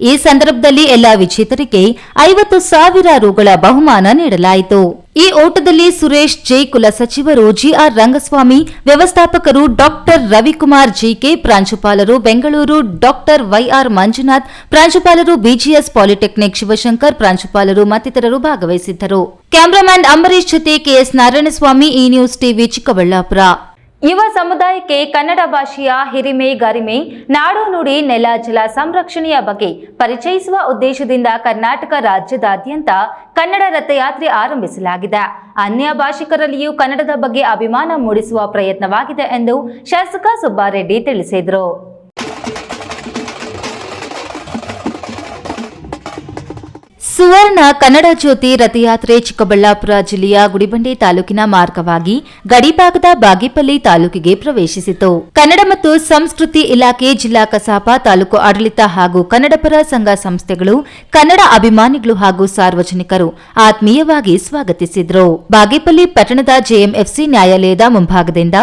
ಈ ಸಂದರ್ಭದಲ್ಲಿ ಎಲ್ಲಾ ವಿಜೇತರಿಗೆ 50,000 ರುಗಳ ಬಹುಮಾನ ನೀಡಲಾಯಿತು. ಈ ಓಟದಲ್ಲಿ ಸುರೇಶ್ ಜೆ, ಕುಲಸಚಿವರು ಜಿಆರ್ ರಂಗಸ್ವಾಮಿ, ವ್ಯವಸ್ಥಾಪಕರು ಡಾಕ್ಟರ್ ರವಿಕುಮಾರ್ ಜಿಕೆ, ಪ್ರಾಂಶುಪಾಲರು ಬೆಂಗಳೂರು ಡಾಕ್ಟರ್ ವೈಆರ್ ಮಂಜುನಾಥ್, ಪ್ರಾಂಶುಪಾಲರು ಬಿಜಿಎಸ್ ಪಾಲಿಟೆಕ್ನಿಕ್ ಶಿವಶಂಕರ್, ಪ್ರಾಂಶುಪಾಲರು ಮತ್ತಿತರರು ಭಾಗವಹಿಸಿದ್ದರು. ಕ್ಯಾಮರಾಮನ್ ಅಂಬರೀಶ್ ಜೊತೆ ಕೆಎಸ್ ನಾರಾಯಣಸ್ವಾಮಿ, ಈ ನ್ಯೂಸ್ ಟಿವಿ, ಚಿಕ್ಕಬಳ್ಳಾಪುರ. ಯುವ ಸಮುದಾಯಕ್ಕೆ ಕನ್ನಡ ಭಾಷೆಯ ಹಿರಿಮೆ ಗರಿಮೆ, ನಾಡು ನುಡಿ, ನೆಲ ಜಲ ಸಂರಕ್ಷಣೆಯ ಬಗ್ಗೆ ಪರಿಚಯಿಸುವ ಉದ್ದೇಶದಿಂದ ಕರ್ನಾಟಕ ರಾಜ್ಯದಾದ್ಯಂತ ಕನ್ನಡ ರಥಯಾತ್ರೆ ಆರಂಭಿಸಲಾಗಿದೆ. ಅನ್ಯ ಭಾಷಿಕರಲ್ಲಿಯೂ ಕನ್ನಡದ ಬಗ್ಗೆ ಅಭಿಮಾನ ಮೂಡಿಸುವ ಪ್ರಯತ್ನವಾಗಿದೆ ಎಂದು ಶಾಸಕ ಸುಬ್ಬಾರೆಡ್ಡಿ ತಿಳಿಸಿದರು. ಸುವರ್ಣ ಕನ್ನಡ ಜ್ಯೋತಿ ರಥಯಾತ್ರೆ ಚಿಕ್ಕಬಳ್ಳಾಪುರ ಜಿಲ್ಲೆಯ ಗುಡಿಬಂಡೆ ತಾಲೂಕಿನ ಮಾರ್ಗವಾಗಿ ಗಡಿಭಾಗದ ಬಾಗೇಪಲ್ಲಿ ತಾಲೂಕಿಗೆ ಪ್ರವೇಶಿಸಿತು. ಕನ್ನಡ ಮತ್ತು ಸಂಸ್ಕೃತಿ ಇಲಾಖೆ, ಜಿಲ್ಲಾ ಕಸಾಪ, ತಾಲೂಕು ಆಡಳಿತ ಹಾಗೂ ಕನ್ನಡಪರ ಸಂಘ ಸಂಸ್ಥೆಗಳು, ಕನ್ನಡ ಅಭಿಮಾನಿಗಳು ಹಾಗೂ ಸಾರ್ವಜನಿಕರು ಆತ್ಮೀಯವಾಗಿ ಸ್ವಾಗತಿಸಿದರು. ಬಾಗೇಪಲ್ಲಿ ಪಟ್ಟಣದ ಜೆಎಂಎಫ್ಸಿ ನ್ಯಾಯಾಲಯದ ಮುಂಭಾಗದಿಂದ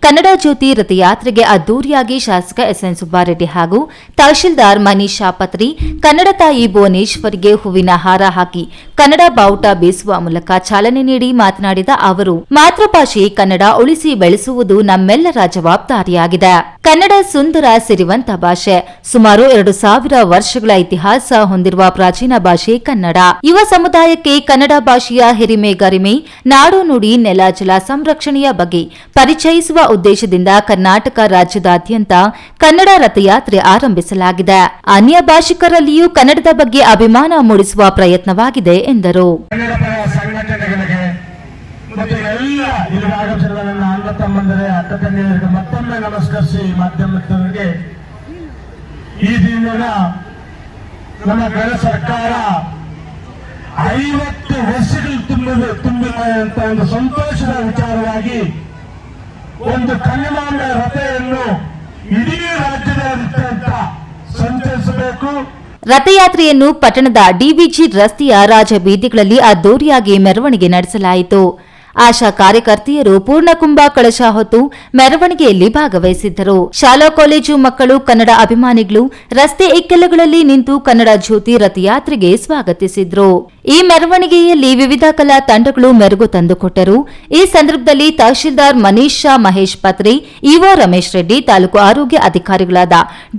ಕನ್ನಡ ಜ್ಯೋತಿ ರಥಯಾತ್ರೆಗೆ ಅದ್ದೂರಿಯಾಗಿ ಶಾಸಕ ಎಸ್ಎನ್ ಸುಬ್ಬಾರೆಡ್ಡಿ ಹಾಗೂ ತಹಶೀಲ್ದಾರ್ ಮನೀಶಾ ಪತ್ರಿ ಕನ್ನಡ ತಾಯಿ ಭುವನೇಶ್ವರಿಗೆ ಹೂವಿನ ಹಾರ ಹಾಕಿ ಕನ್ನಡ ಬಾವುಟ ಬೀಸುವ ಮೂಲಕ ಚಾಲನೆ ನೀಡಿ ಮಾತನಾಡಿದ ಅವರು, ಮಾತೃಭಾಷೆ ಕನ್ನಡ ಉಳಿಸಿ ಬೆಳೆಸುವುದು ನಮ್ಮೆಲ್ಲರ ಜವಾಬ್ದಾರಿಯಾಗಿದೆ. ಕನ್ನಡ ಸುಂದರ ಸಿರಿವಂತ ಭಾಷೆ, ಸುಮಾರು 2000 ವರ್ಷಗಳ ಇತಿಹಾಸ ಹೊಂದಿರುವ ಪ್ರಾಚೀನ ಭಾಷೆ ಕನ್ನಡ. ಯುವ ಸಮುದಾಯಕ್ಕೆ ಕನ್ನಡ ಭಾಷೆಯ ಹಿರಿಮೆ ಗರಿಮೆ, ನಾಡು ನುಡಿ, ನೆಲ ಜಲ ಸಂರಕ್ಷಣೆಯ ಬಗ್ಗೆ ಪರಿಚಯಿಸುವ ಉದ್ದೇಶದಿಂದ ಕರ್ನಾಟಕ ರಾಜ್ಯದಾದ್ಯಂತ ಕನ್ನಡ ರಥಯಾತ್ರೆ ಆರಂಭಿಸಲಾಗಿದೆ. ಅನ್ಯ ಭಾಷಿಕರಲ್ಲಿಯೂ ಕನ್ನಡದ ಬಗ್ಗೆ ಅಭಿಮಾನ ಮೂಡಿಸುವ ಪ್ರಯತ್ನವಾಗಿದೆ ಎಂದರು. ಸಂಘಟನೆಗಳಿಗೆ ಮತ್ತು ಎಲ್ಲ ಇಲ್ಲಿ ಆಗಮಿಸಿರುವ ನನ್ನ ಅಣ್ಣ ತಮ್ಮಂದರೆ ಅಕ್ಕ ತಂಗಿಯರಿಗೆ ಮತ್ತೊಮ್ಮೆ ನಮಸ್ಕರಿಸಿ ಮಾಧ್ಯಮದವರಿಗೆ ಈ ದಿನ ನಮ್ಮ ಗಣ ಸರ್ಕಾರ 50 ವರ್ಷಗಳು ತುಂಬಿದೆ ಅಂತ ಒಂದು ಸಂತೋಷದ ವಿಚಾರವಾಗಿ ಒಂದು ಕನ್ನಡಾಂಬೆ ರಥೆಯನ್ನು ಇಡೀ ರಾಜ್ಯದಾದ್ಯಂತ ಸಂಚರಿಸಬೇಕು. ರಥಯಾತ್ರೆಯನ್ನು ಪಟ್ಟಣದ ಡಿವಿಜಿ ರಸ್ತೆಯ ರಾಜಬೀದಿಗಳಲ್ಲಿ ಅದ್ದೂರಿಯಾಗಿ ಮೆರವಣಿಗೆ ನಡೆಸಲಾಯಿತು. ಆಶಾ ಕಾರ್ಯಕರ್ತೆಯರು ಪೂರ್ಣಕುಂಭ ಕಳಶ ಹೊತ್ತು ಮೆರವಣಿಗೆಯಲ್ಲಿ ಭಾಗವಹಿಸಿದ್ದರು. ಶಾಲಾ ಕಾಲೇಜು ಮಕ್ಕಳು, ಕನ್ನಡ ಅಭಿಮಾನಿಗಳು ರಸ್ತೆ ಇಕ್ಕೆಲಗಳಲ್ಲಿ ನಿಂತು ಕನ್ನಡ ಜ್ಯೋತಿ ರಥಯಾತ್ರೆಗೆ ಸ್ವಾಗತಿಸಿದ್ರು. ಈ ಮೆರವಣಿಗೆಯಲ್ಲಿ ವಿವಿಧ ಕಲಾ ತಂಡಗಳು ಮೆರುಗು ತಂದುಕೊಟ್ಟರು. ಈ ಸಂದರ್ಭದಲ್ಲಿ ತಹಶೀಲ್ದಾರ್ ಮನೀಶಾ ಮಹೇಶ್ ಪತ್ರಿ, ಇಒ ರಮೇಶ್ ರೆಡ್ಡಿ, ತಾಲೂಕು ಆರೋಗ್ಯ ಅಧಿಕಾರಿಗಳಾದ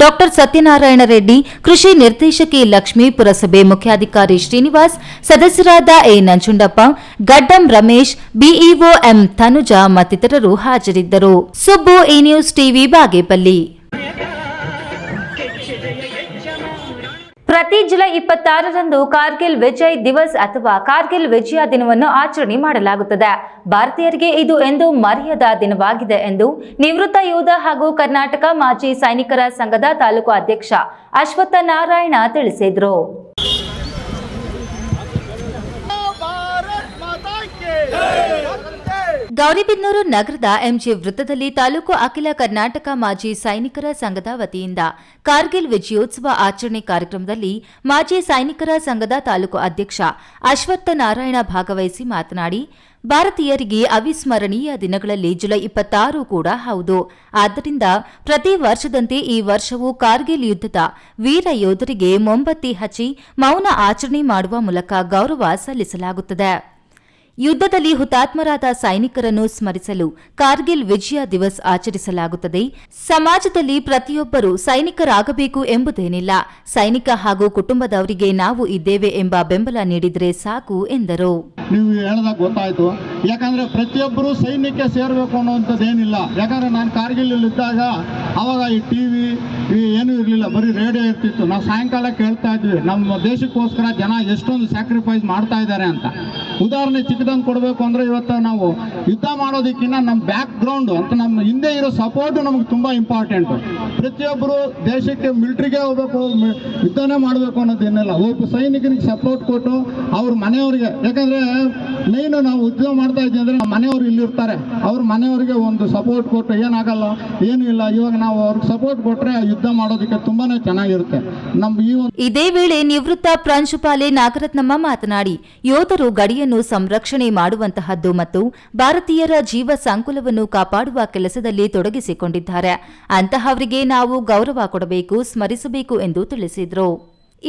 ಡಾಕ್ಟರ್ ಸತ್ಯನಾರಾಯಣ ರೆಡ್ಡಿ, ಕೃಷಿ ನಿರ್ದೇಶಕಿ ಲಕ್ಷ್ಮೀ, ಪುರಸಭೆ ಮುಖ್ಯಾಧಿಕಾರಿ ಶ್ರೀನಿವಾಸ್, ಸದಸ್ಯರಾದ A Nanjundappa, Gaddam Ramesh, BEO M Tanuja ಮತ್ತಿತರರು ಹಾಜರಿದ್ದರು. Subbu, E news TV, Bagepalli. ಪ್ರತಿ ಜುಲೈ 26ರಂದು ಕಾರ್ಗಿಲ್ ವಿಜಯ್ ದಿವಸ್ ಅಥವಾ ಕಾರ್ಗಿಲ್ ವಿಜಯ ದಿನವನ್ನು ಆಚರಣೆ ಮಾಡಲಾಗುತ್ತದೆ. ಭಾರತೀಯರಿಗೆ ಇದು ಎಂದು ಮರೆಯದ ದಿನವಾಗಿದೆ ಎಂದು ನಿವೃತ್ತ ಯೋಧ ಹಾಗೂ ಕರ್ನಾಟಕ ಮಾಜಿ ಸೈನಿಕರ ಸಂಘದ ತಾಲೂಕು ಅಧ್ಯಕ್ಷ ಅಶ್ವತ್ಥ ನಾರಾಯಣ ತಿಳಿಸಿದರು. ಗೌರಿಬಿದನೂರು ನಗರದ ಎಂಜಿ ವೃತ್ತದಲ್ಲಿ ತಾಲೂಕು ಅಖಿಲ ಕರ್ನಾಟಕ ಮಾಜಿ ಸೈನಿಕರ ಸಂಘದ ವತಿಯಿಂದ ಕಾರ್ಗಿಲ್ ವಿಜಯೋತ್ಸವ ಆಚರಣೆ ಕಾರ್ಯಕ್ರಮದಲ್ಲಿ ಮಾಜಿ ಸೈನಿಕರ ಸಂಘದ ತಾಲೂಕು ಅಧ್ಯಕ್ಷ ಅಶ್ವತ್ಥ ನಾರಾಯಣ ಭಾಗವಹಿಸಿ ಮಾತನಾಡಿ, ಭಾರತೀಯರಿಗೆ ಅವಿಸ್ಮರಣೀಯ ದಿನಗಳಲ್ಲಿ ಜುಲೈ 26 ಕೂಡ ಹೌದು. ಆದ್ದರಿಂದ ಪ್ರತಿ ವರ್ಷದಂತೆ ಈ ವರ್ಷವೂ ಕಾರ್ಗಿಲ್ ಯುದ್ಧದ ವೀರ ಯೋಧರಿಗೆ ಮೊಂಬತ್ತಿ ಹಚ್ಚಿ ಮೌನ ಆಚರಣೆ ಮಾಡುವ ಮೂಲಕ ಗೌರವ ಸಲ್ಲಿಸಲಾಗುತ್ತದೆ. ಯುದ್ಧದಲ್ಲಿ ಹುತಾತ್ಮರಾದ ಸೈನಿಕರನ್ನು ಸ್ಮರಿಸಲು ಕಾರ್ಗಿಲ್ ವಿಜಯ ದಿವಸ್ ಆಚರಿಸಲಾಗುತ್ತದೆ. ಸಮಾಜದಲ್ಲಿ ಪ್ರತಿಯೊಬ್ಬರೂ ಸೈನಿಕರಾಗಬೇಕು ಎಂಬುದೇನಿಲ್ಲ. ಸೈನಿಕ ಹಾಗೂ ಕುಟುಂಬದವರಿಗೆ ನಾವು ಇದ್ದೇವೆ ಎಂಬ ಬೆಂಬಲ ನೀಡಿದ್ರೆ ಸಾಕು ಎಂದರು. ನೀವು ಹೇಳಿದಾಗ ಗೊತ್ತಾಯ್ತು, ಯಾಕಂದ್ರೆ ಪ್ರತಿಯೊಬ್ಬರು ಸೈನ್ಯಕ್ಕೆ ಸೇರಬೇಕು ಅನ್ನೋಂಥದ್ದು ಏನಿಲ್ಲ. ಯಾಕಂದ್ರೆ ನಾನು ಕಾರ್ಗಿಲ್ ಇದ್ದಾಗ ಅವಾಗ ಈ ಟಿವಿ ಏನೂ ಇರಲಿಲ್ಲ, ಬರೀ ರೇಡಿಯೋ ಇರ್ತಿತ್ತು. ನಾವು ಸಾಯಂಕಾಲ ಕೇಳ್ತಾ ಇದ್ವಿ ನಮ್ಮ ದೇಶಕ್ಕೋಸ್ಕರ ಜನ ಎಷ್ಟೊಂದು ಸ್ಯಾಕ್ರಿಫೈಸ್ ಮಾಡ್ತಾ ಇದ್ದಾರೆ ಅಂತ. ಉದಾಹರಣೆ ಚಿಕ್ಕದಂಗೆ ಕೊಡಬೇಕು ಅಂದ್ರೆ ಇವತ್ತು ನಾವು ಯುದ್ಧ ಮಾಡೋದಕ್ಕಿಂತ ನಮ್ಮ ಬ್ಯಾಕ್ ಗ್ರೌಂಡ್ ಅಂತ ನಮ್ಮ ಹಿಂದೆ ಇರೋ ಸಪೋರ್ಟ್ ನಮ್ಗೆ ತುಂಬಾ ಇಂಪಾರ್ಟೆಂಟು. ಪ್ರತಿಯೊಬ್ಬರು ದೇಶಕ್ಕೆ ಮಿಲಿಟರಿಗೆ ಹೋಗ್ಬೇಕು, ಯುದ್ಧನೇ ಮಾಡಬೇಕು ಅನ್ನೋದೇನಿಲ್ಲ. ಒಬ್ಬ ಸೈನಿಕನಿಗೆ ಸಪೋರ್ಟ್ ಕೊಟ್ಟು ಅವ್ರ ಮನೆಯವರಿಗೆ, ಯಾಕಂದ್ರೆ ಮೇಯ್ನು ನಾವು ಯುದ್ಧ ಮಾಡ್ತಾ ಇದ್ದೀವಿ ಅಂದ್ರೆ ನಮ್ಮ ಮನೆಯವರು ಇಲ್ಲಿರ್ತಾರೆ, ಅವ್ರ ಮನೆಯವರಿಗೆ ಒಂದು ಸಪೋರ್ಟ್ ಕೊಟ್ಟು ಏನಾಗಲ್ಲ ಏನೂ ಇಲ್ಲ. ಇವಾಗ ನಾವು ಅವ್ರಿಗೆ ಸಪೋರ್ಟ್ ಕೊಟ್ರೆ ಯುದ್ಧ ಮಾಡೋದಕ್ಕೆ ತುಂಬಾನೇ ಚೆನ್ನಾಗಿರುತ್ತೆ. ಇದೇ ವೇಳೆ ನಿವೃತ್ತ ಪ್ರಾಂಶುಪಾಲೆ ನಾಗರತ್ನಮ್ಮ ಮಾತನಾಡಿ, ಯೋಧರು ಗಡಿಯನ್ನು ಸಂರಕ್ಷಣೆ ಮಾಡುವಂತಹದ್ದು ಮತ್ತು ಭಾರತೀಯರ ಜೀವ ಸಂಕುಲವನ್ನು ಕಾಪಾಡುವ ಕೆಲಸದಲ್ಲಿ ತೊಡಗಿಸಿಕೊಂಡಿದ್ದಾರೆ. ಅಂತಹವರಿಗೆ ನಾವು ಗೌರವ ಕೊಡಬೇಕು, ಸ್ಮರಿಸಬೇಕು ಎಂದು ತಿಳಿಸಿದರು.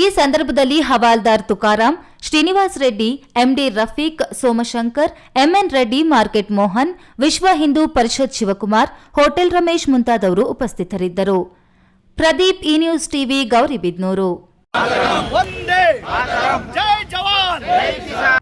ಈ ಸಂದರ್ಭದಲ್ಲಿ ಹವಾಲ್ದಾರ್ Tukaram, Srinivas Reddy, MD Rafiq, Somashankar, MN Reddy, market Mohan, Vishwa Hindu Parishad Shivakumar, hotel Ramesh ಮುಂತಾದವರು ಉಪಸ್ಥಿತರಿದ್ದರು. Pradeep, E news TV, Gauribidanur.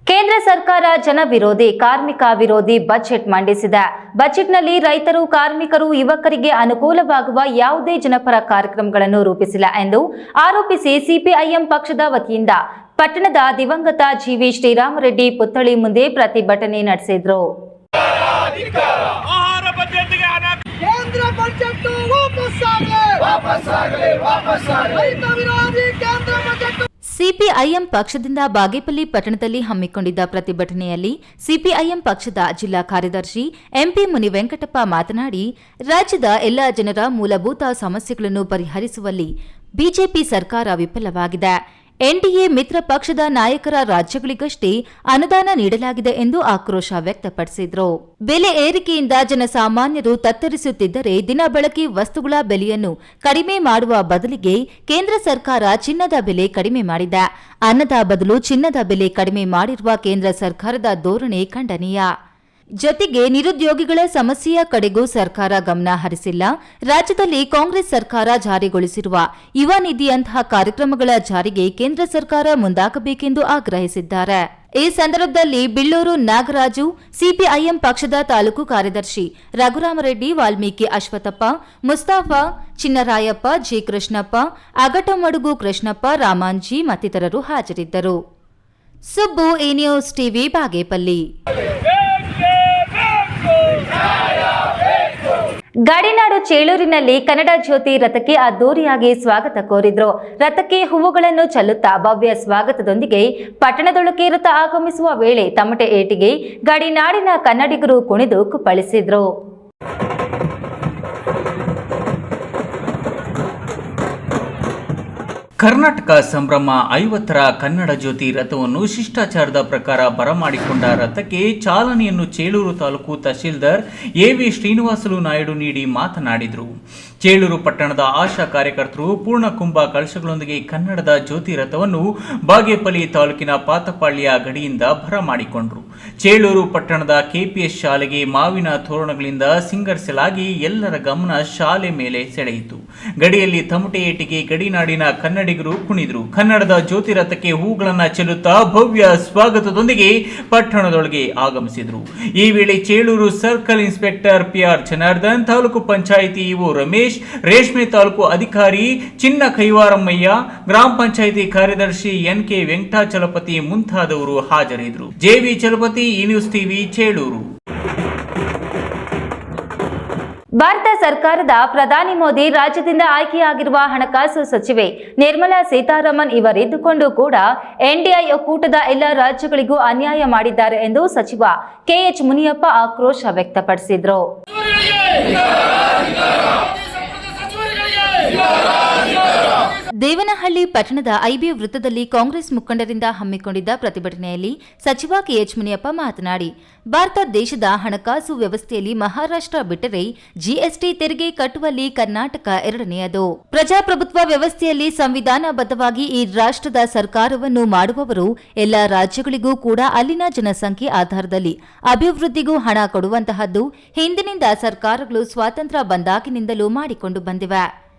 ಕೇಂದ್ರ ಸರ್ಕಾರ ಜನ ವಿರೋಧಿ, ಕಾರ್ಮಿಕ ವಿರೋಧಿ ಬಜೆಟ್ ಮಂಡಿಸಿದೆ. ಬಜೆಟ್ನಲ್ಲಿ ರೈತರು, ಕಾರ್ಮಿಕರು, ಯುವಕರಿಗೆ ಅನುಕೂಲವಾಗುವ ಯಾವುದೇ ಜನಪರ ಕಾರ್ಯಕ್ರಮಗಳನ್ನು ರೂಪಿಸಿಲ್ಲ ಎಂದು ಆರೋಪಿಸಿ ಸಿಪಿಐಎಂ ಪಕ್ಷದ ವತಿಯಿಂದ ಪಟ್ಟಣದ ದಿವಂಗತ ಜಿವಿ ಶ್ರೀರಾಮರೆಡ್ಡಿ ಪುತ್ಥಳಿ ಮುಂದೆ ಪ್ರತಿಭಟನೆ ನಡೆಸಿದರು. ಕೇಂದ್ರ ಬಜೆಟ್ ಸಿಪಿಐಎಂ ಪಕ್ಷದಿಂದ ಬಾಗೇಪಲ್ಲಿ ಪಟ್ಟಣದಲ್ಲಿ ಹಮ್ಮಿಕೊಂಡಿದ್ದ ಪ್ರತಿಭಟನೆಯಲ್ಲಿ ಸಿಪಿಐಎಂ ಪಕ್ಷದ ಜಿಲ್ಲಾ ಕಾರ್ಯದರ್ಶಿ ಎಂಪಿ ಮುನಿವೆಂಕಟಪ್ಪ ಮಾತನಾಡಿ, ರಾಜ್ಯದ ಎಲ್ಲ ಜನರ ಮೂಲಭೂತ ಸಮಸ್ಯೆಗಳನ್ನು ಪರಿಹರಿಸುವಲ್ಲಿ ಬಿಜೆಪಿ ಸರ್ಕಾರ ವಿಫಲವಾಗಿದೆ. ಎನ್ಡಿಎ ಮಿತ್ರ ಪಕ್ಷದ ನಾಯಕರ ರಾಜ್ಯಗಳಿಗಷ್ಟೇ ಅನುದಾನ ನೀಡಲಾಗಿದೆ ಎಂದು ಆಕ್ರೋಶ ವ್ಯಕ್ತಪಡಿಸಿದರು. ಬೆಲೆ ಏರಿಕೆಯಿಂದ ಜನಸಾಮಾನ್ಯರು ತತ್ತರಿಸುತ್ತಿದ್ದರೆ ದಿನ ಬಳಕೆ ವಸ್ತುಗಳ ಬೆಲೆಯನ್ನು ಕಡಿಮೆ ಮಾಡುವ ಬದಲಿಗೆ ಕೇಂದ್ರ ಸರ್ಕಾರ ಚಿನ್ನದ ಬೆಲೆ ಕಡಿಮೆ ಮಾಡಿದೆ. ಅನ್ನದ ಬದಲು ಚಿನ್ನದ ಬೆಲೆ ಕಡಿಮೆ ಮಾಡಿರುವ ಕೇಂದ್ರ ಸರ್ಕಾರದ ಧೋರಣೆ ಖಂಡನೀಯ. ಜೊತೆಗೆ ನಿರುದ್ಯೋಗಿಗಳ ಸಮಸ್ಯೆಯ ಕಡೆಗೂ ಸರ್ಕಾರ ಗಮನ ಹರಿಸಿಲ್ಲ. ರಾಜ್ಯದಲ್ಲಿ ಕಾಂಗ್ರೆಸ್ ಸರ್ಕಾರ ಜಾರಿಗೊಳಿಸಿರುವ ಯುವ ನಿಧಿಯಂತಹ ಕಾರ್ಯಕ್ರಮಗಳ ಜಾರಿಗೆ ಕೇಂದ್ರ ಸರ್ಕಾರ ಮುಂದಾಗಬೇಕೆಂದು ಆಗ್ರಹಿಸಿದ್ದಾರೆ. ಈ ಸಂದರ್ಭದಲ್ಲಿ ಬಿಳ್ಳೂರು ನಾಗರಾಜು, ಸಿಪಿಐಎಂ ಪಕ್ಷದ ತಾಲೂಕು ಕಾರ್ಯದರ್ಶಿ ರಘುರಾಮರೆಡ್ಡಿ, ವಾಲ್ಮೀಕಿ ಅಶ್ವಥಪ್ಪ, ಮುಸ್ತಾಫಾ, ಚಿನ್ನರಾಯಪ್ಪ, ಜಿ ಕೃಷ್ಣಪ್ಪ, ಅಗಟಮಡುಗು ಕೃಷ್ಣಪ್ಪ, ರಾಮಾಂಜಿ ಮತ್ತಿತರರು ಹಾಜರಿದ್ದರು. Subbu, E news TV, Bagepalli. ಗಡಿನಾಡು ಚೇಳೂರಿನಲ್ಲಿ ಕನ್ನಡ ಜ್ಯೋತಿ ರಥಕ್ಕೆ ಅದ್ದೂರಿಯಾಗಿ ಸ್ವಾಗತ ಕೋರಿದ್ರು. ರಥಕ್ಕೆ ಹೂವುಗಳನ್ನು ಚೆಲ್ಲುತ್ತಾ ಭವ್ಯ ಸ್ವಾಗತದೊಂದಿಗೆ ಪಟ್ಟಣದೊಳಕ್ಕೆ ರಥ ಆಗಮಿಸುವ ವೇಳೆ ತಮಟೆ ಏಟಿಗೆ ಗಡಿನಾಡಿನ ಕನ್ನಡಿಗರು ಕುಣಿದು ಕುಪ್ಪಳಿಸಿದ್ರು. ಕರ್ನಾಟಕ ಸಂಭ್ರಮ 50ರ ಕನ್ನಡ ಜ್ಯೋತಿ ರಥವನ್ನು ಶಿಷ್ಟಾಚಾರದ ಪ್ರಕಾರ ಬರಮಾಡಿಕೊಂಡ ರಥಕ್ಕೆ ಚಾಲನೆಯನ್ನು ಚೇಳೂರು ತಾಲೂಕು ತಹಶೀಲ್ದಾರ್ ಎವಿ ಶ್ರೀನಿವಾಸಲು ನಾಯ್ಡು ನೀಡಿ ಮಾತನಾಡಿದರು. ಚೇಳೂರು ಪಟ್ಟಣದ ಆಶಾ ಕಾರ್ಯಕರ್ತರು ಪೂರ್ಣ ಕುಂಭ ಕಳಶಗಳೊಂದಿಗೆ ಕನ್ನಡದ ಜ್ಯೋತಿ ರಥವನ್ನು ಬಾಗೇಪಲ್ಲಿ ತಾಲೂಕಿನ ಪಾತಪಾಳ್ಯ ಗಡಿಯಿಂದ ಬರಮಾಡಿಕೊಂಡರು. ಚೇಳೂರು ಪಟ್ಟಣದ ಕೆಪಿಎಸ್ ಶಾಲೆಗೆ ಮಾವಿನ ತೋರಣಗಳಿಂದ ಸಿಂಗರಿಸಲಾಗಿ ಎಲ್ಲರ ಗಮನ ಶಾಲೆ ಮೇಲೆ ಸೆಳೆಯಿತು. ಗಡಿಯಲ್ಲಿ ತಮಟೆ ಏಟಿಗೆ ಗಡಿನಾಡಿನ ಕನ್ನಡಿಗರು ಕುಣಿದರು. ಕನ್ನಡದ ಜ್ಯೋತಿ ರಥಕ್ಕೆ ಹೂಗಳನ್ನು ಚೆಲ್ಲುತ್ತಾ ಭವ್ಯ ಸ್ವಾಗತದೊಂದಿಗೆ ಪಟ್ಟಣದೊಳಗೆ ಆಗಮಿಸಿದರು. ಈ ವೇಳೆ Chelur circle inspector PR Janardhan, taluk panchayat EO Ramesh, ರೇಷ್ಮೆ ತಾಲೂಕು ಅಧಿಕಾರಿ ಚಿನ್ನ ಕೈವಾರಮ್ಮಯ್ಯ, ಗ್ರಾಮ ಪಂಚಾಯಿತಿ ಕಾರ್ಯದರ್ಶಿ ಎನ್ಕೆ ವೆಂಕಟಾಚಲಪತಿ ಮುಂತಾದವರು ಹಾಜರಿದ್ದರು. JV Chalapathi, E news TV, Chelur. Bharat ಸರ್ಕಾರದ ಪ್ರಧಾನಿ ಮೋದಿ ರಾಜ್ಯದಿಂದ ಆಯ್ಕೆಯಾಗಿರುವ ಹಣಕಾಸು ಸಚಿವೆ ನಿರ್ಮಲಾ ಸೀತಾರಾಮನ್ ಇವರಿದ್ದುಕೊಂಡು ಕೂಡ ಎನ್ಡಿಎ ಒಕ್ಕೂಟದ ಎಲ್ಲ ರಾಜ್ಯಗಳಿಗೂ ಅನ್ಯಾಯ ಮಾಡಿದ್ದಾರೆ ಎಂದು ಸಚಿವ ಕೆಎಚ್ ಮುನಿಯಪ್ಪ ಆಕ್ರೋಶ ವ್ಯಕ್ತಪಡಿಸಿದರು. ದೇವನಹಳ್ಳಿ ಪಟ್ಟಣದ ಐಬಿ ವೃತ್ತದಲ್ಲಿ ಕಾಂಗ್ರೆಸ್ ಮುಖಂಡರಿಂದ ಹಮ್ಮಿಕೊಂಡಿದ್ದ ಪ್ರತಿಭಟನೆಯಲ್ಲಿ ಸಚಿವ ಕೆಎಚ್ ಮುನಿಯಪ್ಪ ಮಾತನಾಡಿ, ಭಾರತ ದೇಶದ ಹಣಕಾಸು ವ್ಯವಸ್ಥೆಯಲ್ಲಿ ಮಹಾರಾಷ್ಟ್ರ ಬಿಟ್ಟರೆ ಜಿಎಸ್ಟಿ ತೆರಿಗೆ ಕಟ್ಟುವಲ್ಲಿ ಕರ್ನಾಟಕ ಎರಡನೆಯದು. ಪ್ರಜಾಪ್ರಭುತ್ವ ವ್ಯವಸ್ಥೆಯಲ್ಲಿ ಸಂವಿಧಾನಬದ್ಧವಾಗಿ ಈ ರಾಷ್ಟ್ರದ ಸರ್ಕಾರವನ್ನು ಮಾಡುವವರು ಎಲ್ಲ ರಾಜ್ಯಗಳಿಗೂ ಕೂಡ ಅಲ್ಲಿನ ಜನಸಂಖ್ಯೆ ಆಧಾರದಲ್ಲಿ ಅಭಿವೃದ್ಧಿಗೂ ಹಣ ಕೊಡುವಂತಹದ್ದು ಹಿಂದಿನಿಂದ ಸರ್ಕಾರಗಳು ಸ್ವಾತಂತ್ರ್ಯ ಬಂದಾಗಿನಿಂದಲೂ ಮಾಡಿಕೊಂಡು ಬಂದಿವೆ.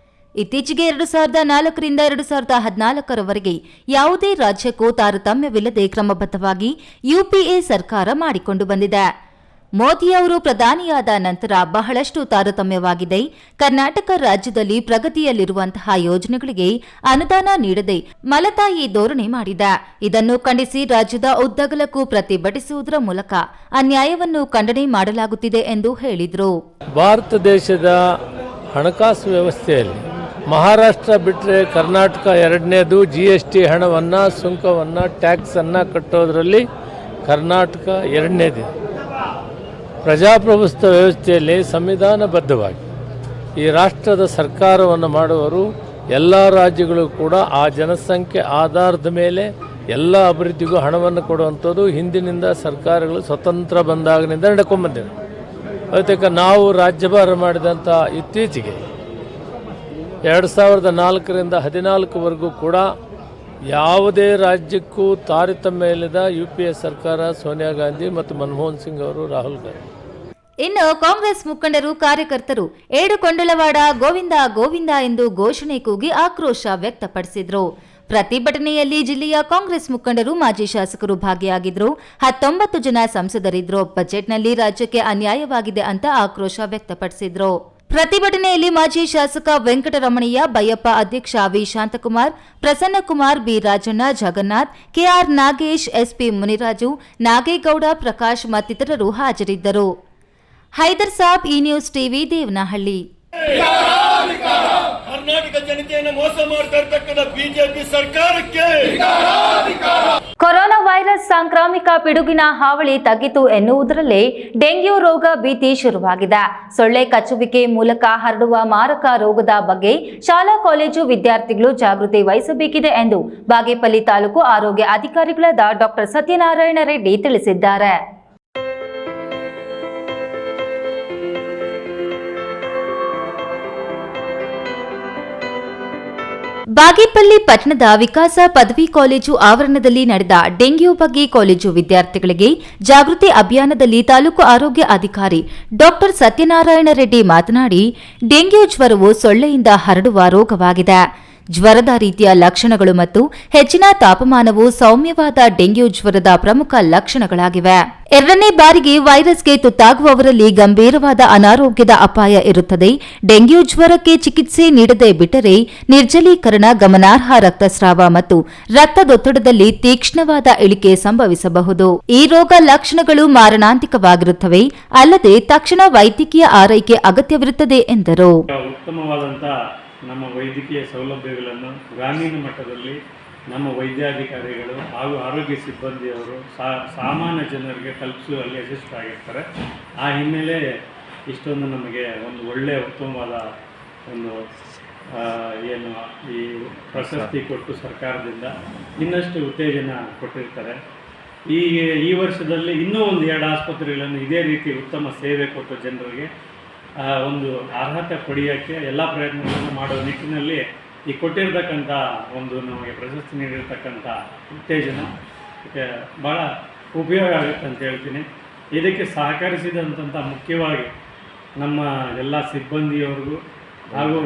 ಇತ್ತೀಚೆಗೆ 2004ರಿಂದ 2014ರವರೆಗೆ ಯಾವುದೇ ರಾಜ್ಯಕ್ಕೂ ತಾರತಮ್ಯವಿಲ್ಲದೆ ಕ್ರಮಬದ್ಧವಾಗಿ ಯುಪಿಎ ಸರ್ಕಾರ ಮಾಡಿಕೊಂಡು ಬಂದಿದೆ. ಮೋದಿಯವರು ಪ್ರಧಾನಿಯಾದ ನಂತರ ಬಹಳಷ್ಟು ತಾರತಮ್ಯವಾಗಿದೆ. ಕರ್ನಾಟಕ ರಾಜ್ಯದಲ್ಲಿ ಪ್ರಗತಿಯಲ್ಲಿರುವಂತಹ ಯೋಜನೆಗಳಿಗೆ ಅನುದಾನ ನೀಡದೆ ಮಲತಾಯಿ ಧೋರಣೆ ಮಾಡಿದೆ. ಇದನ್ನು ಖಂಡಿಸಿ ರಾಜ್ಯದ ಉದ್ದಗಲಕ್ಕೂ ಪ್ರತಿಭಟಿಸುವುದರ ಮೂಲಕ ಅನ್ಯಾಯವನ್ನು ಖಂಡನೆ ಮಾಡಲಾಗುತ್ತಿದೆ ಎಂದು ಹೇಳಿದರು. ಭಾರತ ದೇಶದ ಹಣಕಾಸು ವ್ಯವಸ್ಥೆಯಲ್ಲಿ ಮಹಾರಾಷ್ಟ್ರ ಬಿಟ್ಟರೆ ಕರ್ನಾಟಕ ಎರಡನೇದು. GST ಹಣವನ್ನು, ಸುಂಕವನ್ನು, ಟ್ಯಾಕ್ಸನ್ನು ಕಟ್ಟೋದರಲ್ಲಿ ಕರ್ನಾಟಕ ಎರಡನೇದಿದೆ. ಪ್ರಜಾಪ್ರಭುತ್ವ ವ್ಯವಸ್ಥೆಯಲ್ಲಿ ಸಂವಿಧಾನಬದ್ಧವಾಗಿ ಈ ರಾಷ್ಟ್ರದ ಸರ್ಕಾರವನ್ನು ಮಾಡುವವರು ಎಲ್ಲ ರಾಜ್ಯಗಳು ಕೂಡ ಆ ಜನಸಂಖ್ಯೆ ಆಧಾರದ ಮೇಲೆ ಎಲ್ಲ ಅಭಿವೃದ್ಧಿಗೂ ಹಣವನ್ನು ಕೊಡುವಂಥದ್ದು ಹಿಂದಿನಿಂದ ಸರ್ಕಾರಗಳು ಸ್ವತಂತ್ರ ಬಂದಾಗಿನಿಂದ ನಡ್ಕೊಂಡ್ಬಂದಿವೆ. ಅದಕ್ಕೆ ನಾವು ರಾಜ್ಯಭಾರ ಮಾಡಿದಂಥ ಇತ್ತೀಚೆಗೆ 2004ರಿಂದ 2014ವರೆಗೂ ಕೂಡ ಯಾವುದೇ ರಾಜ್ಯಕ್ಕೂ ತಾರತಮ್ಯ ಇಲ್ಲದ UPA ಸರ್ಕಾರ, ಸೋನಿಯಾ ಗಾಂಧಿ ಮತ್ತು ಮನಮೋಹನ್ ಸಿಂಗ್ ಅವರು, ರಾಹುಲ್ ಗಾಂಧಿ. ಇನ್ನು ಕಾಂಗ್ರೆಸ್ ಮುಖಂಡರು, ಕಾರ್ಯಕರ್ತರು ಏಡುಕೊಂಡಲವಾಡ ಗೋವಿಂದ ಗೋವಿಂದ ಎಂದು ಘೋಷಣೆ ಕೂಗಿ ಆಕ್ರೋಶ ವ್ಯಕ್ತಪಡಿಸಿದ್ರು. ಪ್ರತಿಭಟನೆಯಲ್ಲಿ ಜಿಲ್ಲೆಯ ಕಾಂಗ್ರೆಸ್ ಮುಖಂಡರು, ಮಾಜಿ ಶಾಸಕರು ಭಾಗಿಯಾಗಿದ್ರು. 19 ಜನ ಸಂಸದರಿದ್ರು. ಬಜೆಟ್ನಲ್ಲಿ ರಾಜ್ಯಕ್ಕೆ ಅನ್ಯಾಯವಾಗಿದೆ ಅಂತ ಆಕ್ರೋಶ ವ್ಯಕ್ತಪಡಿಸಿದ್ರು. ಪ್ರತಿಭಟನೆಯಲ್ಲಿ ಮಾಜಿ ಶಾಸಕ ವೆಂಕಟರಮಣಯ್ಯ, ಬೈಯಪ್ಪ ಅಧ್ಯಕ್ಷ V Shanthakumar, Prasannakumar, B Rajanna, Jagannath, KR Nagesh, SP Muniraju, Nagegowda, Prakash ಮತ್ತಿತರರು ಹಾಜರಿದ್ದರು. ಹೈದರ್ ಸಾಬ್, ಈ ನ್ಯೂಸ್ ಟಿವಿ, ದೇವನಹಳ್ಳಿ. ಕರ್ನಾಟಕ ಜನತೆಯನ್ನು ಮೋಸ ಮಾಡ್ತಾ ಇರ್ತಕ್ಕಂಥ ಬಿಜೆಪಿ ಸರ್ಕಾರಕ್ಕೆ ಕೊರೋನಾ ವೈರಸ್ ಸಾಂಕ್ರಾಮಿಕ ಪಿಡುಗಿನ ಹಾವಳಿ ತಗ್ಗಿತು ಎನ್ನುವುದರಲ್ಲೇ ಡೆಂಗ್ಯೂ ರೋಗ ಭೀತಿ ಶುರುವಾಗಿದೆ. ಸೊಳ್ಳೆ ಕಚ್ಚುವಿಕೆ ಮೂಲಕ ಹರಡುವ ಮಾರಕ ರೋಗದ ಬಗ್ಗೆ ಶಾಲಾ ಕಾಲೇಜು ವಿದ್ಯಾರ್ಥಿಗಳು ಜಾಗೃತಿ ವಹಿಸಬೇಕಿದೆ ಎಂದು ಬಾಗೇಪಲ್ಲಿ ತಾಲೂಕು ಆರೋಗ್ಯ ಅಧಿಕಾರಿಗಳಾದ ಡಾಕ್ಟರ್ ಸತ್ಯನಾರಾಯಣ ರೆಡ್ಡಿ ತಿಳಿಸಿದ್ದಾರೆ. ಬಾಗೇಪಲ್ಲಿ ಪಟ್ಟಣದ ವಿಕಾಸ ಪದವಿ ಕಾಲೇಜು ಆವರಣದಲ್ಲಿ ನಡೆದ ಡೆಂಗ್ಯೂ ಬಗ್ಗೆ ಕಾಲೇಜು ವಿದ್ಯಾರ್ಥಿಗಳಿಗೆ ಜಾಗೃತಿ ಅಭಿಯಾನದಲ್ಲಿ ತಾಲೂಕು ಆರೋಗ್ಯ ಅಧಿಕಾರಿ ಡಾಕ್ಟರ್ ಸತ್ಯನಾರಾಯಣ ರೆಡ್ಡಿ ಮಾತನಾಡಿ, ಡೆಂಗ್ಯೂ ಜ್ವರವು ಸೊಳ್ಳೆಯಿಂದ ಹರಡುವ ರೋಗವಾಗಿದೆ. ಜ್ವರದ ರೀತಿಯ ಲಕ್ಷಣಗಳು ಮತ್ತು ಹೆಚ್ಚಿನ ತಾಪಮಾನವು ಸೌಮ್ಯವಾದ ಡೆಂಗ್ಯೂ ಜ್ವರದ ಪ್ರಮುಖ ಲಕ್ಷಣಗಳಾಗಿವೆ. ಎರಡನೇ ಬಾರಿಗೆ ವೈರಸ್ಗೆ ತುತ್ತಾಗುವವರಲ್ಲಿ ಗಂಭೀರವಾದ ಅನಾರೋಗ್ಯದ ಅಪಾಯ ಇರುತ್ತದೆ. ಡೆಂಗ್ಯೂ ಜ್ವರಕ್ಕೆ ಚಿಕಿತ್ಸೆ ನೀಡದೆ ಬಿಟ್ಟರೆ ನಿರ್ಜಲೀಕರಣ, ಗಮನಾರ್ಹ ರಕ್ತಸ್ರಾವ ಮತ್ತು ರಕ್ತದೊತ್ತಡದಲ್ಲಿ ತೀಕ್ಷ್ಣವಾದ ಇಳಿಕೆ ಸಂಭವಿಸಬಹುದು. ಈ ರೋಗ ಲಕ್ಷಣಗಳು ಮಾರಣಾಂತಿಕವಾಗಿರುತ್ತವೆ. ಅಲ್ಲದೆ ತಕ್ಷಣ ವೈದ್ಯಕೀಯ ಆರೈಕೆ ಅಗತ್ಯವಿರುತ್ತದೆ ಎಂದರು. ನಮ್ಮ ವೈದ್ಯಕೀಯ ಸೌಲಭ್ಯಗಳನ್ನು ಗ್ರಾಮೀಣ ಮಟ್ಟದಲ್ಲಿ ನಮ್ಮ ವೈದ್ಯಾಧಿಕಾರಿಗಳು ಹಾಗೂ ಆರೋಗ್ಯ ಸಿಬ್ಬಂದಿಯವರು ಸಾಮಾನ್ಯ ಜನರಿಗೆ ತಲುಪಿಸುವಲ್ಲಿ ಯಶಸ್ವಿಯಾಗಿರ್ತಾರೆ. ಆ ಹಿನ್ನೆಲೆ ಇಷ್ಟೊಂದು ನಮಗೆ ಒಂದು ಒಳ್ಳೆಯ ಉತ್ತಮವಾದ ಒಂದು ಏನು ಈ ಪ್ರಶಸ್ತಿ ಕೊಟ್ಟು ಸರ್ಕಾರದಿಂದ ಇನ್ನಷ್ಟು ಉತ್ತೇಜನ ಕೊಟ್ಟಿರ್ತಾರೆ. ಈ ವರ್ಷದಲ್ಲಿ ಇನ್ನೂ ಒಂದು 2 ಆಸ್ಪತ್ರೆಗಳನ್ನು ಇದೇ ರೀತಿ ಉತ್ತಮ ಸೇವೆ ಕೊಟ್ಟು ಜನರಿಗೆ ಒಂದು ಅರ್ಹತೆ ಪಡೆಯೋಕ್ಕೆ ಎಲ್ಲ ಪ್ರಯತ್ನಗಳನ್ನು ಮಾಡುವ ನಿಟ್ಟಿನಲ್ಲಿ ಈ ಕೊಟ್ಟಿರ್ತಕ್ಕಂಥ ಒಂದು ನಮಗೆ ಪ್ರಶಸ್ತಿ ನೀಡಿರ್ತಕ್ಕಂಥ ಉತ್ತೇಜನ ಭಾಳ ಉಪಯೋಗ ಆಗುತ್ತೆ ಅಂತ ಹೇಳ್ತೀನಿ. ಇದಕ್ಕೆ ಸಹಕರಿಸಿದಂಥ ಮುಖ್ಯವಾಗಿ ನಮ್ಮ ಎಲ್ಲ ಸಿಬ್ಬಂದಿಯವ್ರಿಗೂ ಹಾಗೂ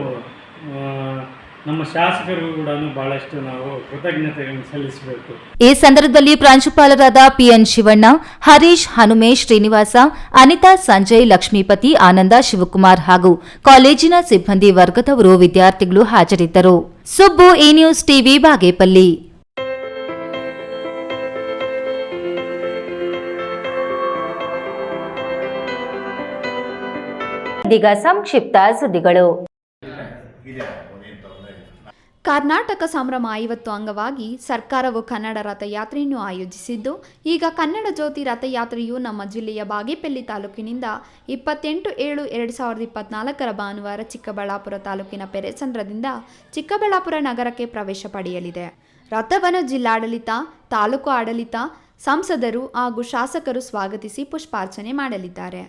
ನಮ್ಮ ಶಾಸಕರಿಗೂ ಕೂಡ ಬಹಳಷ್ಟು ನಾವು ಕೃತಜ್ಞತೆಗಳನ್ನು ಸಲ್ಲಿಸಬೇಕು. ಈ ಸಂದರ್ಭದಲ್ಲಿ ಪ್ರಾಂಶುಪಾಲರಾದ ಪಿಎನ್ ಶಿವಣ್ಣ, ಹರೀಶ್, ಹನುಮೇಶ್, ಶ್ರೀನಿವಾಸ, ಅನಿತಾ, ಸಂಜಯ್, ಲಕ್ಷ್ಮೀಪತಿ, ಆನಂದ, ಶಿವಕುಮಾರ್ ಹಾಗೂ ಕಾಲೇಜಿನ ಸಿಬ್ಬಂದಿ ವರ್ಗದವರು, ವಿದ್ಯಾರ್ಥಿಗಳು ಹಾಜರಿದ್ದರು. Subbu, E news TV, Bagepalli. ಇದೀಗ ಸಂಕ್ಷಿಪ್ತ ಸುದ್ದಿಗಳು. ಕರ್ನಾಟಕ ಸಂಭ್ರಮ 50 ಅಂಗವಾಗಿ ಸರ್ಕಾರವು ಕನ್ನಡ ರಥಯಾತ್ರೆಯನ್ನು ಆಯೋಜಿಸಿದ್ದು, ಈಗ ಕನ್ನಡ ಜ್ಯೋತಿ ರಥಯಾತ್ರೆಯು ನಮ್ಮ ಜಿಲ್ಲೆಯ ಬಾಗೇಪಲ್ಲಿ ತಾಲೂಕಿನಿಂದ 28/7/2024 ಭಾನುವಾರ ಚಿಕ್ಕಬಳ್ಳಾಪುರ ತಾಲೂಕಿನ ಪೆರೆಸಂದ್ರದಿಂದ ಚಿಕ್ಕಬಳ್ಳಾಪುರ ನಗರಕ್ಕೆ ಪ್ರವೇಶ ಪಡೆಯಲಿದೆ. ರಥವನ್ನು ಜಿಲ್ಲಾಡಳಿತ, ತಾಲೂಕು ಆಡಳಿತ, ಸಂಸದರು ಹಾಗೂ ಶಾಸಕರು ಸ್ವಾಗತಿಸಿ ಪುಷ್ಪಾರ್ಚನೆ ಮಾಡಲಿದ್ದಾರೆ.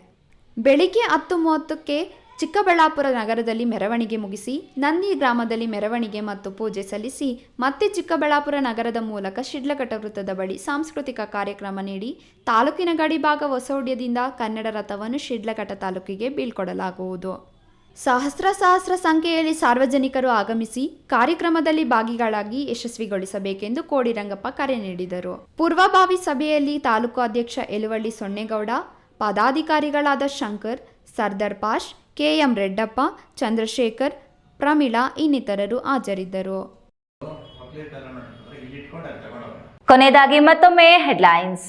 ಬೆಳಿಗ್ಗೆ 10:30ಕ್ಕೆ ಚಿಕ್ಕಬಳ್ಳಾಪುರ ನಗರದಲ್ಲಿ ಮೆರವಣಿಗೆ ಮುಗಿಸಿ ನಂದಿ ಗ್ರಾಮದಲ್ಲಿ ಮೆರವಣಿಗೆ ಮತ್ತು ಪೂಜೆ ಸಲ್ಲಿಸಿ ಮತ್ತೆ ಚಿಕ್ಕಬಳ್ಳಾಪುರ ನಗರದ ಮೂಲಕ ಶಿಡ್ಲಘಟ್ಟ ವೃತ್ತದ ಬಳಿ ಸಾಂಸ್ಕೃತಿಕ ಕಾರ್ಯಕ್ರಮ ನೀಡಿ ತಾಲೂಕಿನ ಗಡಿಭಾಗ ಹೊಸೋಡ್ಯದಿಂದ ಕನ್ನಡ ರಥವನ್ನು ಶಿಡ್ಲಘಟ್ಟ ತಾಲೂಕಿಗೆ ಬೀಳ್ಕೊಡಲಾಗುವುದು. ಸಹಸ್ರ ಸಂಖ್ಯೆಯಲ್ಲಿ ಸಾರ್ವಜನಿಕರು ಆಗಮಿಸಿ ಕಾರ್ಯಕ್ರಮದಲ್ಲಿ ಭಾಗಿಗಳಾಗಿ ಯಶಸ್ವಿಗೊಳಿಸಬೇಕೆಂದು ಕೋಡಿರಂಗಪ್ಪ ಕರೆ ನೀಡಿದರು. ಪೂರ್ವಭಾವಿ ಸಭೆಯಲ್ಲಿ ತಾಲೂಕು ಅಧ್ಯಕ್ಷ ಯಲುವಳ್ಳಿ ಸೊನ್ನೇಗೌಡ, ಪದಾಧಿಕಾರಿಗಳಾದ ಶಂಕರ್, ಸರ್ದಾರ್ ಪಾಷ್, ಕೆಎಂ ರೆಡ್ಡಪ್ಪ, ಚಂದ್ರಶೇಖರ್, ಪ್ರಮೀಳಾ ಇನ್ನಿತರರು ಹಾಜರಿದ್ದರು. ಕೊನೆಯದಾಗಿ ಮತ್ತೊಮ್ಮೆ ಹೆಡ್ಲೈನ್ಸ್.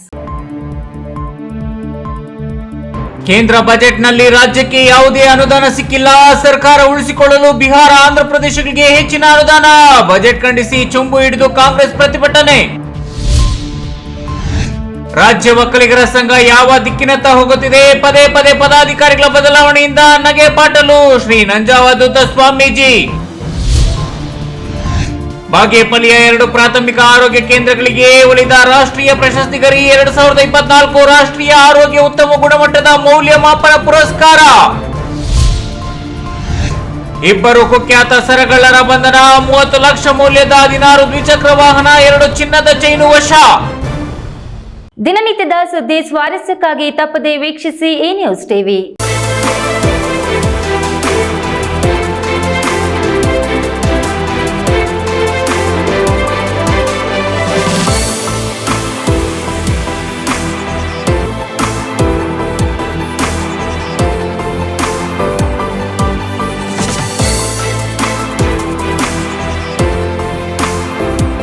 ಕೇಂದ್ರ ಬಜೆಟ್ನಲ್ಲಿ ರಾಜ್ಯಕ್ಕೆ ಯಾವುದೇ ಅನುದಾನ ಸಿಕ್ಕಿಲ್ಲ. ಸರ್ಕಾರ ಉಳಿಸಿಕೊಳ್ಳಲು ಬಿಹಾರ, ಆಂಧ್ರ ಪ್ರದೇಶಗಳಿಗೆ ಹೆಚ್ಚಿನ ಅನುದಾನ. ಬಜೆಟ್ ಖಂಡಿಸಿ ಚುಂಬು ಹಿಡಿದು ಕಾಂಗ್ರೆಸ್ ಪ್ರತಿಭಟನೆ. ರಾಜ್ಯ ಒಕ್ಕಲಿಗರ ಸಂಘ ಯಾವ ದಿಕ್ಕಿನತ್ತ ಹೋಗುತ್ತಿದೆ? ಪದೇ ಪದೇ ಪದಾಧಿಕಾರಿಗಳ ಬದಲಾವಣೆಯಿಂದ ನಗೆ ಪಾಟಲು. ಶ್ರೀ ನಂಜಾವಧೂತ ಸ್ವಾಮೀಜಿ. ಬಾಗೇಪಲ್ಲಿಯ 2 ಪ್ರಾಥಮಿಕ ಆರೋಗ್ಯ ಕೇಂದ್ರಗಳಿಗೆ ಒಲಿದ ರಾಷ್ಟ್ರೀಯ ಪ್ರಶಸ್ತಿ ಗರಿ. 2024 ರಾಷ್ಟ್ರೀಯ ಆರೋಗ್ಯ ಉತ್ತಮ ಗುಣಮಟ್ಟದ ಮೌಲ್ಯಮಾಪನ ಪುರಸ್ಕಾರ. ಇಬ್ಬರು ಕುಖ್ಯಾತ ಸರಗಳ್ಳರ ಬಂಧನ. 30 ಲಕ್ಷ ಮೌಲ್ಯದ 16 ದ್ವಿಚಕ್ರ ವಾಹನ, 2 ಚಿನ್ನದ ಚೈನು ವಶ. ದಿನನಿತ್ಯದ ಸುದ್ದಿ ಸ್ವಾರಸ್ಯಕ್ಕಾಗಿ ತಪ್ಪದೇ ವೀಕ್ಷಿಸಿ ಎ ನ್ಯೂಸ್ ಟಿವಿ.